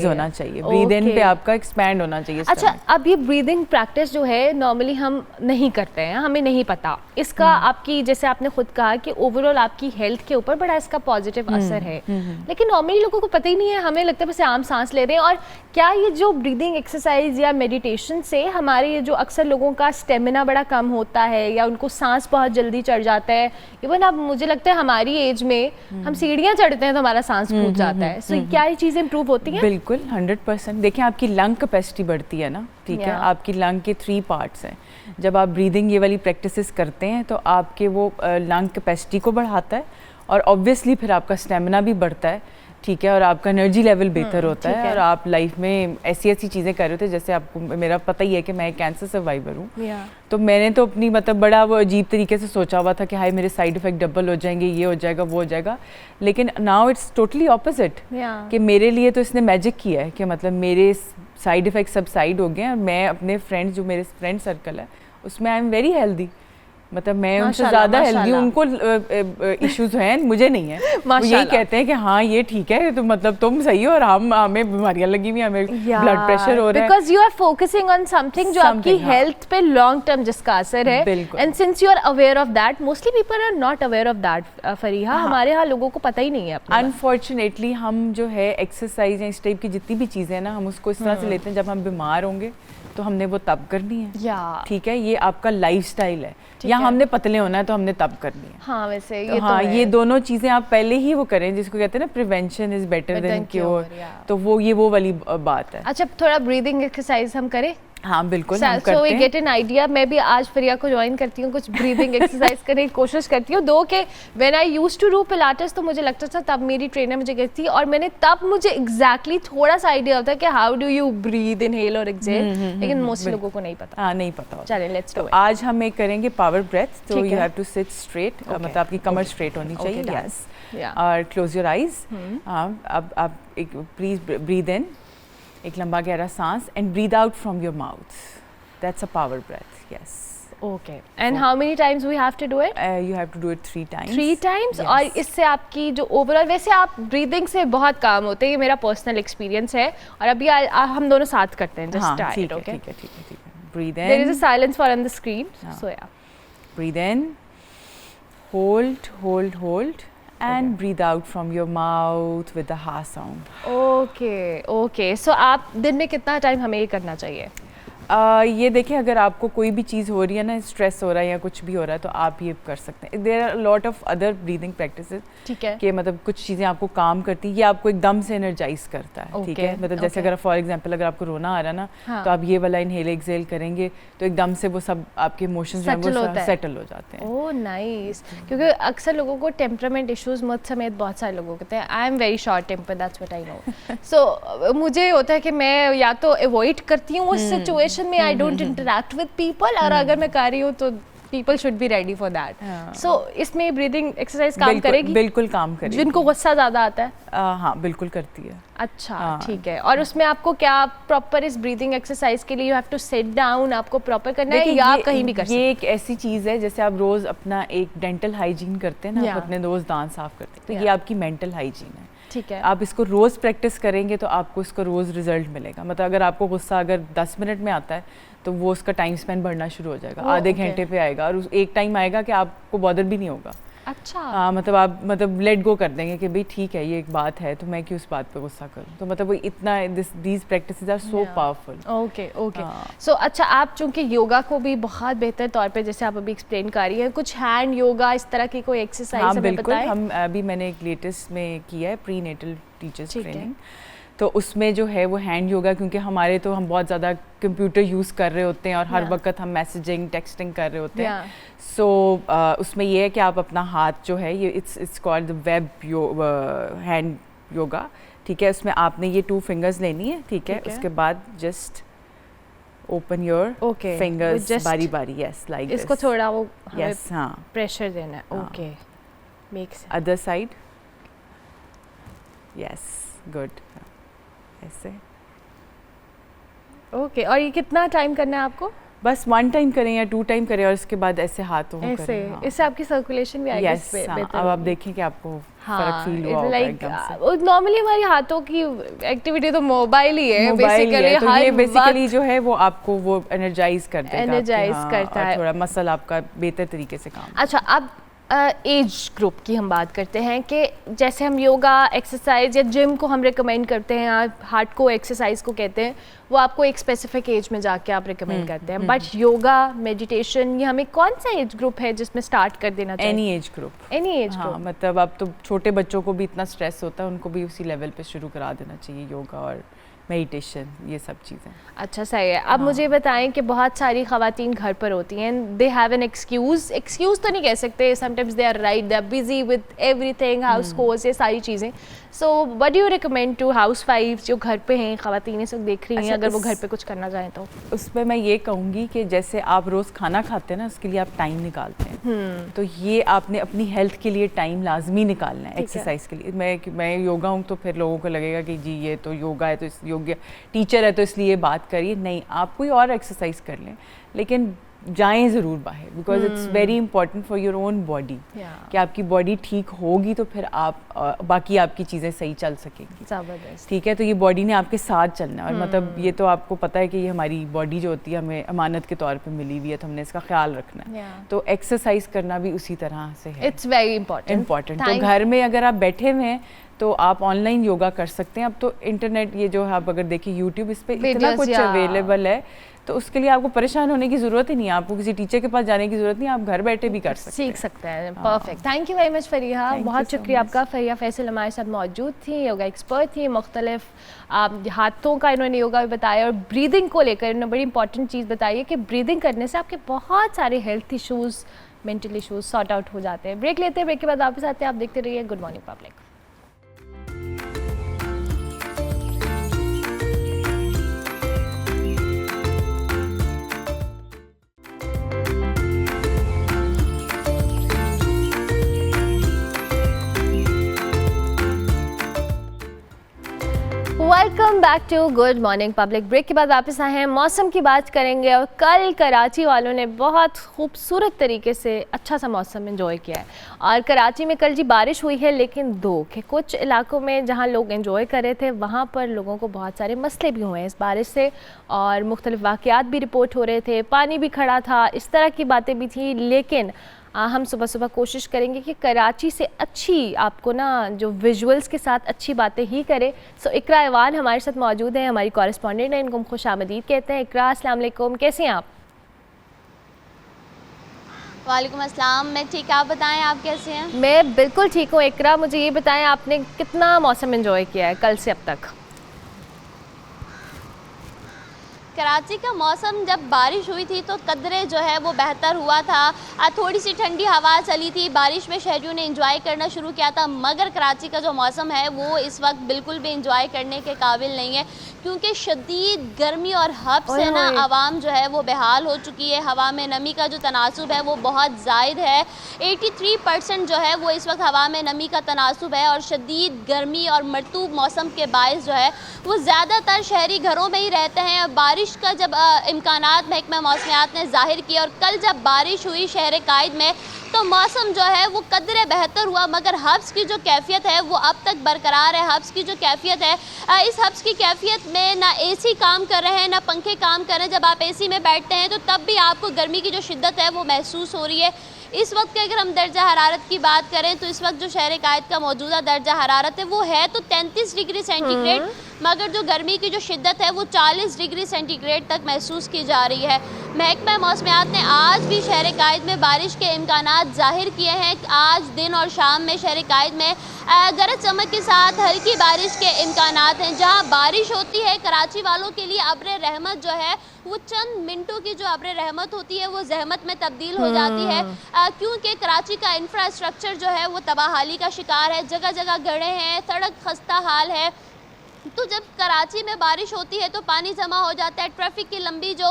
होना चाहिए, ब्रीद इन पे आपका एक्सपैंड होना चाहिए। अच्छा, अब ये ब्रीदिंग प्रैक्टिस जो है नॉर्मली हम नहीं करते हैं, हमें नहीं पता इसका आपकी, जैसे आपने खुद कहा कि ओवरऑल आपकी हेल्थ के ऊपर बड़ा इसका पॉजिटिव असर है, लेकिन नॉर्मली लोगों को पता ही नहीं है, हमें लगता है बस आम सांस ले रहे हैं। और क्या ये जो ब्रीदिंग एक्सरसाइज या मेडिटेशन से हमारे ये जो अक्सर लोगों का स्टेमिना बड़ा कम होता है या उनको सांस बहुत जल्दी चढ़ जाता है, इवन अब मुझे लगता है हमारी एज में हम सीढ़ियाँ चढ़ते हैं तो हमारा सांस फूट जाता है, सो क्या ये चीज़ें इंप्रूव होती हैं? बिल्कुल 100%। देखिए आपकी लंग कैपेसिटी बढ़ती है ना, ठीक है, आपकी लंग के 3 पार्ट्स हैं। जब आप ब्रीदिंग ये वाली प्रैक्टिसेस करते हैं तो आपके वो लंग कैपेसिटी को बढ़ाता है और ऑब्वियसली फिर आपका स्टेमिना भी बढ़ता है, ठीक है, और आपका एनर्जी लेवल बेहतर होता है और आप लाइफ में ऐसी चीज़ें कर रहे होते हैं। जैसे आपको मेरा पता ही है कि मैं कैंसर सर्वाइवर हूँ, तो मैंने तो अपनी मतलब बड़ा वो अजीब तरीके से सोचा हुआ था कि हाय मेरे साइड इफ़ेक्ट डबल हो जाएंगे, ये हो जाएगा वो हो जाएगा, लेकिन नाउ इट्स टोटली ऑपोजिट कि मेरे लिए तो इसने मैजिक किया है कि मतलब मेरे साइड इफ़ेक्ट सब साइड हो गए हैं। मैं अपने फ्रेंड्स, जो मेरे फ्रेंड सर्कल है उसमें आई एम वेरी हेल्दी, मतलब मैं उनसे ज़्यादा हेल्दी, उनको इश्यूज हैं, मुझे नहीं है। वो यही कहते हैं कि हाँ ये ठीक है, तो मतलब तुम सही हो और हमें बीमारियां लगी हुई, हमें ब्लड प्रेशर हो रहा है, because you are focusing on something जो आपकी हेल्थ पे लॉन्ग टर्म जिसका असर है, and since you are aware of that, mostly people are not aware of that Fariha, हमारे यहाँ लोगों को पता ही नहीं है। अनफॉर्चुनेटली हम जो है एक्सरसाइज या इस टाइप की जितनी भी चीज़ें हैं ना, हम उसको इस तरह से लेते हैं जब हम बीमार होंगे तो हमने वो तब करनी है। या ठीक है, ये आपका लाइफस्टाइल है। ठीक या है। हमने पतले होना है तो हमने तब करनी है। हाँ वैसे तो ये हाँ, तो है। ये दोनों चीज़ें आप पहले ही वो करें, जिसको कहते हैं ना prevention is better than cure. तो वो वाली बात है। अच्छा थोड़ा ब्रीदिंग एक्सरसाइज हम करें? हाँ बिल्कुल, हम सो करते वी हैं। Get an idea. मैं भी आज प्रिया को ज्वाइन करती हूँ, कुछ ब्रीदिंग एक्सरसाइज करने की कोशिश करती हूँ। दो के when I used to do pilates तो मुझे लगता था, तब मेरी ट्रेनर मुझे कहती थी और मैंने तब मुझे एग्जैक्टली थोड़ा सा आइडिया होता है कि how do you breathe inhale और एक्सहेल, लेकिन मोस्ट लोगों को नहीं पता। हाँ नहीं पता होता। चलें लेट्स डू तो इट। आज हम एक करेंगे पावर ब्रेथ। तो ठीक यू है। हैव टू सिट स्ट्रेट, मतलब आपकी कमर स्ट्रेट होनी चाहिए। done. Yes, Yeah. और क्लोज योर आइज। अब आप एक प्लीज ब्रीद इन, एक लंबा गहरा सांस, and breathe out from your mouth. That's a power breath. Yes, okay and how many times we have to do it? You have to do it 3 times। 3 times? Yes. और इससे आपकी जो overall, वैसे आप ब्रीदिंग से बहुत काम होते हैं, ये मेरा पर्सनल एक्सपीरियंस है। और अभी हम दोनों साथ करते हैं। हाँ जस्ट ठीक है, ओके, ठीक है, ठीक है, ठीक है। Breathe there is a in, silence for on the screen, हाँ. सो या breathe in, hold, and breathe out from your mouth with the ha sound. Okay so आप दिन में कितना टाइम हमें ये करना चाहिए? ये देखिए, अगर आपको कोई भी चीज़ हो रही है ना, स्ट्रेस हो रहा है या कुछ भी हो रहा है, तो आप ये कर सकते हैं। There are lot of other breathing practices ठीक है। कि मतलब कुछ चीज़ें आपको काम करती हैं, ये आपको एकदम से एनर्जाइज करता है। ठीक है, मतलब जैसे अगर फॉर एग्जांपल अगर आपको रोना आ रहा है ना, हाँ. तो आप ये वाला इनहेल एक्सहेल करेंगे तो एकदम से वो सब आपके इमोशंस जो हैं Settle होता वो है। सेटल हो जाते हैं। Oh nice. क्योंकि अक्सर लोगों को टेम्परामेंट इश्यूज मुझ समेत बहुत सारे लोगों को होते हैं। I am very short temper, that's what I know. So मुझे होता है कि मैं या तो अवॉइड करती हूँ उस सिचुएशन में, I don't interact with people, और अगर मैं कर रही हूँ तो people should be ready for that. So इसमें ब्रीदिंग एक्सरसाइज काम करेगी? बिल्कुल काम करेगी। जिनको गुस्सा ज़्यादा आता है? हाँ बिल्कुल करती है। अच्छा हाँ. ठीक है। और उसमें आपको क्या प्रॉपर इस ब्रीदिंग एक्सरसाइज के लिए you have to sit down, आपको प्रॉपर करना है, या आप कहीं भी कर सकते हैं? ये एक ऐसी चीज़ है जैसे आप रोज़ अपना एक डेंटल हाइजीन करते हैं ना, आप अपने रोज़ दांत साफ करते हैं, तो ये आपकी मेंटल हाइजीन है। ठीक है। आप इसको रोज़ प्रैक्टिस करेंगे तो आपको इसको रोज़ रिजल्ट मिलेगा। मतलब अगर आपको गुस्सा अगर 10 मिनट में आता है तो वो उसका टाइम स्पेंड बढ़ना शुरू हो जाएगा, आधे घंटे पे आएगा, और एक टाइम आएगा कि आपको बॉदर भी नहीं होगा। अच्छा। हाँ, मतलब आप मतलब लेट गो कर देंगे कि भाई ठीक है, ये एक बात है तो मैं क्यों उस बात पे गुस्सा करूँ। तो मतलब वो इतना these practices are so powerful. Okay so अच्छा, आप चूंकि योगा को भी बहुत बेहतर तौर पे जैसे आप अभी एक्सप्लेन कर रही हैं, कुछ हैंड योगा इस तरह की कोई एक्सरसाइज हाँ हमें बिल्कुल, बताएं? हम अभी मैंने एक लेटेस्ट में किया है प्री नेटल टीचर्स ठीक है। ट्रेनिंग, तो उसमें जो है वो हैंड योगा, क्योंकि हमारे तो हम बहुत ज़्यादा कंप्यूटर यूज़ कर रहे होते हैं और हर वक्त हम मैसेजिंग टेक्सटिंग कर रहे होते हैं। सो उसमें ये है कि आप अपना हाथ जो है, ये it's called the web hand yoga. ठीक है, उसमें आपने ये 2 फिंगर्स लेनी है। ठीक है, उसके बाद जस्ट ओपन योर फिंगर्स बारी बारी। यस, लाइक इसको थोड़ा वो यस, हाँ, प्रेशर देना है। हाँ. Okay, makes other side. Yes, good, ऐसे। ओके। और ये कितना टाइम करना है आपको? बस 1 टाइम करें या 2 टाइम करें, और इसके बाद ऐसे हाथों को ऐसे करें। हाँ. इससे आपकी सर्कुलेशन भी आएगी। यस, अब आप देखें कि आपको फर्क फील हुआ होगा एकदम से। नॉर्मली हमारी हाथों की एक्टिविटी तो मोबाइल ही है मोबाइल ही है, तो हर ये बेसिकली वक्त जो है वो आपको वो एनर्जाइज कर देगा, Energize हाँ, करता और है। थोड़ा मसल आपका बेहतर तरीके से काम। अच्छा, अब एज ग्रुप की हम बात करते हैं कि जैसे हम योगा एक्सरसाइज या जिम को हम रिकमेंड करते हैं, आप हार्ड को एक्सरसाइज को कहते हैं, वो आपको एक स्पेसिफिक एज में जाके आप रिकमेंड करते हैं, बट योगा मेडिटेशन ये हमें कौन सा एज ग्रुप है जिसमें स्टार्ट कर देना चाहिए? Any age group. Any as हाँ, ग्रुप। मतलब अब तो छोटे बच्चों को भी इतना स्ट्रेस होता है, उनको भी उसी लेवल पे शुरू करा देना चाहिए योगा और मेडिटेशन, ये सब चीज़ें। अच्छा, सही है। अब मुझे बताएं कि बहुत सारी ख़वातीन घर पर होती हैं, दे हैव एन एक्सक्यूज़ तो नहीं कह सकते, sometimes they are right, they are busy with everything, house chores, ये सारी चीज़ें। So what do you recommend to हाउसवाइफ्स जो घर पे हैं, ख़वातीन सब देख रही हैं, अगर वो घर पे कुछ करना चाहें तो? उसमें मैं ये कहूँगी कि जैसे आप रोज़ खाना खाते हैं ना, उसके लिए आप टाइम निकालते हैं, तो ये आपने अपनी हेल्थ के लिए टाइम लाजमी निकालना है। एक्सरसाइज के लिए मैं योगा हूँ, तो फिर लोगों को लगेगा कि जी ये तो योगा है, तो इस योग्य टीचर है तो इसलिए बात करिए। नहीं, आप कोई और एक्सरसाइज कर लें, लेकिन जाएं ज़रूर बाहर, because it's very important for your own body, कि आपकी बॉडी ठीक होगी तो फिर आप बाकी आपकी चीज़ें सही चल सकेंगी। ज़बरदस्त। ठीक है, तो ये बॉडी ने आपके साथ चलना है, और मतलब ये तो आपको पता है कि ये हमारी बॉडी जो होती है हमें अमानत के तौर पे मिली हुई है, तो हमने इसका ख्याल रखना है। तो एक्सरसाइज करना भी उसी तरह से है, इट्स वेरी इंपॉर्टेंट। तो घर में अगर आप बैठे हुए हैं तो आप ऑनलाइन योगा कर सकते हैं। अब तो इंटरनेट, ये जो आप अगर देखिए यूट्यूब, इस पे इतना Videos, कुछ yeah. अवेलेबल है, तो उसके लिए आपको परेशान होने की ज़रूरत ही नहीं है, आपको किसी टीचर के पास जाने की ज़रूरत नहीं, आप घर बैठे भी कर सकते हैं, सीख सकते हैं। Perfect, thank you very much Faria, बहुत शुक्रिया आपका। फरिया फैसल हमारे साथ मौजूद थी, योगा एक्सपर्ट थी, मुख्तलिफ हाथों का इन्होंने योगा भी बताया और ब्रीदिंग को लेकर इन्होंने बड़ी इंपॉर्टेंट चीज़ बताई है कि ब्रीदिंग करने से आपके बहुत सारे health issues, mental issues sort out हो जाते हैं। ब्रेक लेते हैं, ब्रेक के बाद वापस आते हैं, आप देखते रहिए good morning public. Welcome back to good morning public. Break के बाद वापस आए हैं, मौसम की बात करेंगे और कल कराची वालों ने बहुत खूबसूरत तरीके से अच्छा सा मौसम एंजॉय किया है। और कराची में कल जी बारिश हुई है, लेकिन कि कुछ इलाकों में जहां लोग एंजॉय कर रहे थे वहां पर लोगों को बहुत सारे मसले भी हुए हैं इस बारिश से, और मुख्तलिफ वाक़यात भी रिपोर्ट हो रहे थे, पानी भी खड़ा था, इस तरह की बातें भी थी। लेकिन हम सुबह सुबह कोशिश करेंगे कि कराची से अच्छी आपको ना जो विजुअल्स के साथ अच्छी बातें ही करें। सो इकरा ऐवान हमारे साथ मौजूद है, हमारी कॉरेस्पॉन्डेंट है, इनको हम खुश आमदीद कहते हैं। इकरा, अस्सलाम वालेकुम, कैसे हैं आप? वालेकुम अस्सलाम, मैं ठीक, आप बताएं आप कैसे हैं? मैं बिल्कुल ठीक हूँ। इकरा, मुझे ये बताएं आपने कितना मौसम एंजॉय किया है कल से अब तक? कराची का मौसम जब बारिश हुई थी तो कदरे जो है वो बेहतर हुआ था, थोड़ी सी ठंडी हवा चली थी, बारिश में शहरियों ने एंजॉय करना शुरू किया था। मगर कराची का जो मौसम है वो इस वक्त बिल्कुल भी एंजॉय करने के काबिल नहीं है, क्योंकि शदीद गर्मी और हब से ना आवाम जो है वो बेहाल हो चुकी है। हवा में नमी का जो तनासुब है वो बहुत ज़ायद है, 83% जो है वो इस वक्त हवा में नमी का तनासुब है। और शदीद गर्मी और मरतूब मौसम के बायस जो है वो ज़्यादातर शहरी घरों में ही रहते हैं। बारिश का जब इम्कानात महकमा मौसमियात ने जाहिर किया और कल जब बारिश हुई शहर कायद में तो मौसम जो है वो कदरे बेहतर हुआ, मगर हब्स की जो कैफियत है वो अब तक बरकरार है। हब्स की जो कैफियत है, इस हब्स की कैफियत में ना एसी काम कर रहे हैं ना पंखे काम कर रहे हैं। जब आप एसी में बैठते हैं तो तब भी आपको गर्मी की जो शिद्दत है वो महसूस हो रही है। इस वक्त के अगर हम दर्जा हरारत की बात करें तो इस वक्त जो शहर कायद का मौजूदा दर्जा हरारत है वो है तो 33 डिग्री सेंटीग्रेड, मगर जो गर्मी की जो शिद्दत है वो 40 डिग्री सेंटीग्रेड तक महसूस की जा रही है। महकमा मौसमियात ने आज भी शहर कायद में बारिश के इम्कानात जाहिर किए हैं। आज दिन और शाम में शहर कायद में गरज चमक के साथ हल्की बारिश के इम्कानात हैं। जहां बारिश होती है कराची वालों के लिए अब्र रहमत जो है वो चंद मिनटों की जो अब्र रहमत होती है वो जहमत में तब्दील हो जाती है, क्योंकि कराची का इंफ्रास्ट्रक्चर जो है वो तबाहाली का शिकार है। जगह जगह गड्ढे हैं, सड़क खस्ता हाल है। तो जब कराची में बारिश होती है तो पानी जमा हो जाता है, ट्रैफिक की लंबी जो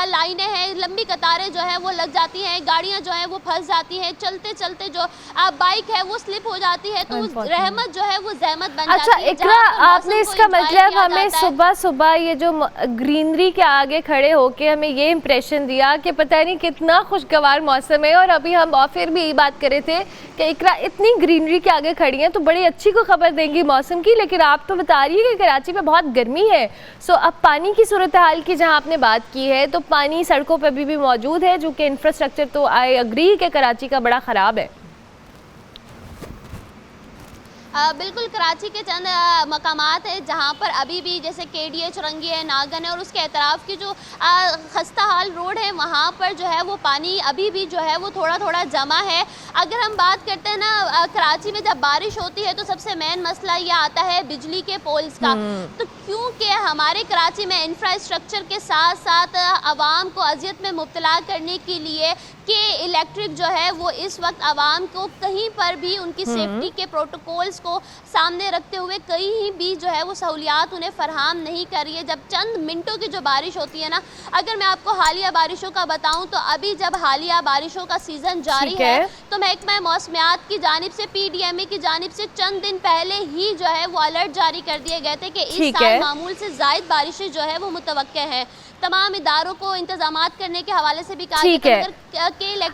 लाइनें हैं, लंबी कतारें जो है वो लग जाती हैं, गाड़ियां जो है वो फंस जाती हैं, चलते चलते जो बाइक है वो स्लिप हो जाती है, तो रहमत जो है वो जहमत बन जाती है। अच्छा इकरा, आपने इसका मतलब हमें सुबह सुबह ये जो ग्रीनरी के आगे खड़े होके हमें ये इम्प्रेशन दिया कि पता नहीं कितना खुशगवार मौसम है, और अभी हम फिर भी यही बात कर रहे थे कि इकरा इतनी ग्रीनरी के आगे खड़ी हैं तो बड़ी अच्छी को खबर देंगी मौसम की, लेकिन आप तो बता रही है कि कराची में बहुत गर्मी है। सो अब पानी की सूरत हाल की जहां आपने बात की है तो पानी सड़कों पर भी मौजूद है, जो कि इंफ्रास्ट्रक्चर तो आई एग्री कि कराची का बड़ा ख़राब है। बिल्कुल, कराची के चंद मकामात हैं जहाँ पर अभी भी जैसे KDA चुरंगी है, नागन है और उसके अतराफ़ की जो खस्ता हाल रोड है वहाँ पर जो है वो पानी अभी भी जो है वो थोड़ा थोड़ा जमा है। अगर हम बात करते हैं ना कराची में जब बारिश होती है तो सबसे मेन मसला ये आता है बिजली के पोल्स का। तो क्योंकि हमारे कराची में इंफ्रास्ट्रक्चर के साथ साथ आवाम को अजियत में मुब्तला करने के लिए कि इलेक्ट्रिक जो है वो इस वक्त आवाम को कहीं पर भी उनकी सेफ्टी के प्रोटोकॉल्स को सामने रखते हुए कहीं भी जो है वो सहूलियात उन्हें फराहम नहीं कर रही है। जब चंद मिनटों की जो बारिश होती है ना, अगर मैं आपको हालिया बारिशों का बताऊं तो अभी जब हालिया बारिशों का सीजन जारी है तो महकमा मौसमियात की जानिब से PDMA की जानिब से चंद दिन पहले ही जो है वो अलर्ट जारी कर दिए गए थे कि इस साल मामूल से ज़ायद बारिशें जो है वो मुतवक्के हैं। तमाम इदारों को इंतजामात करने के हवाले से भी कहा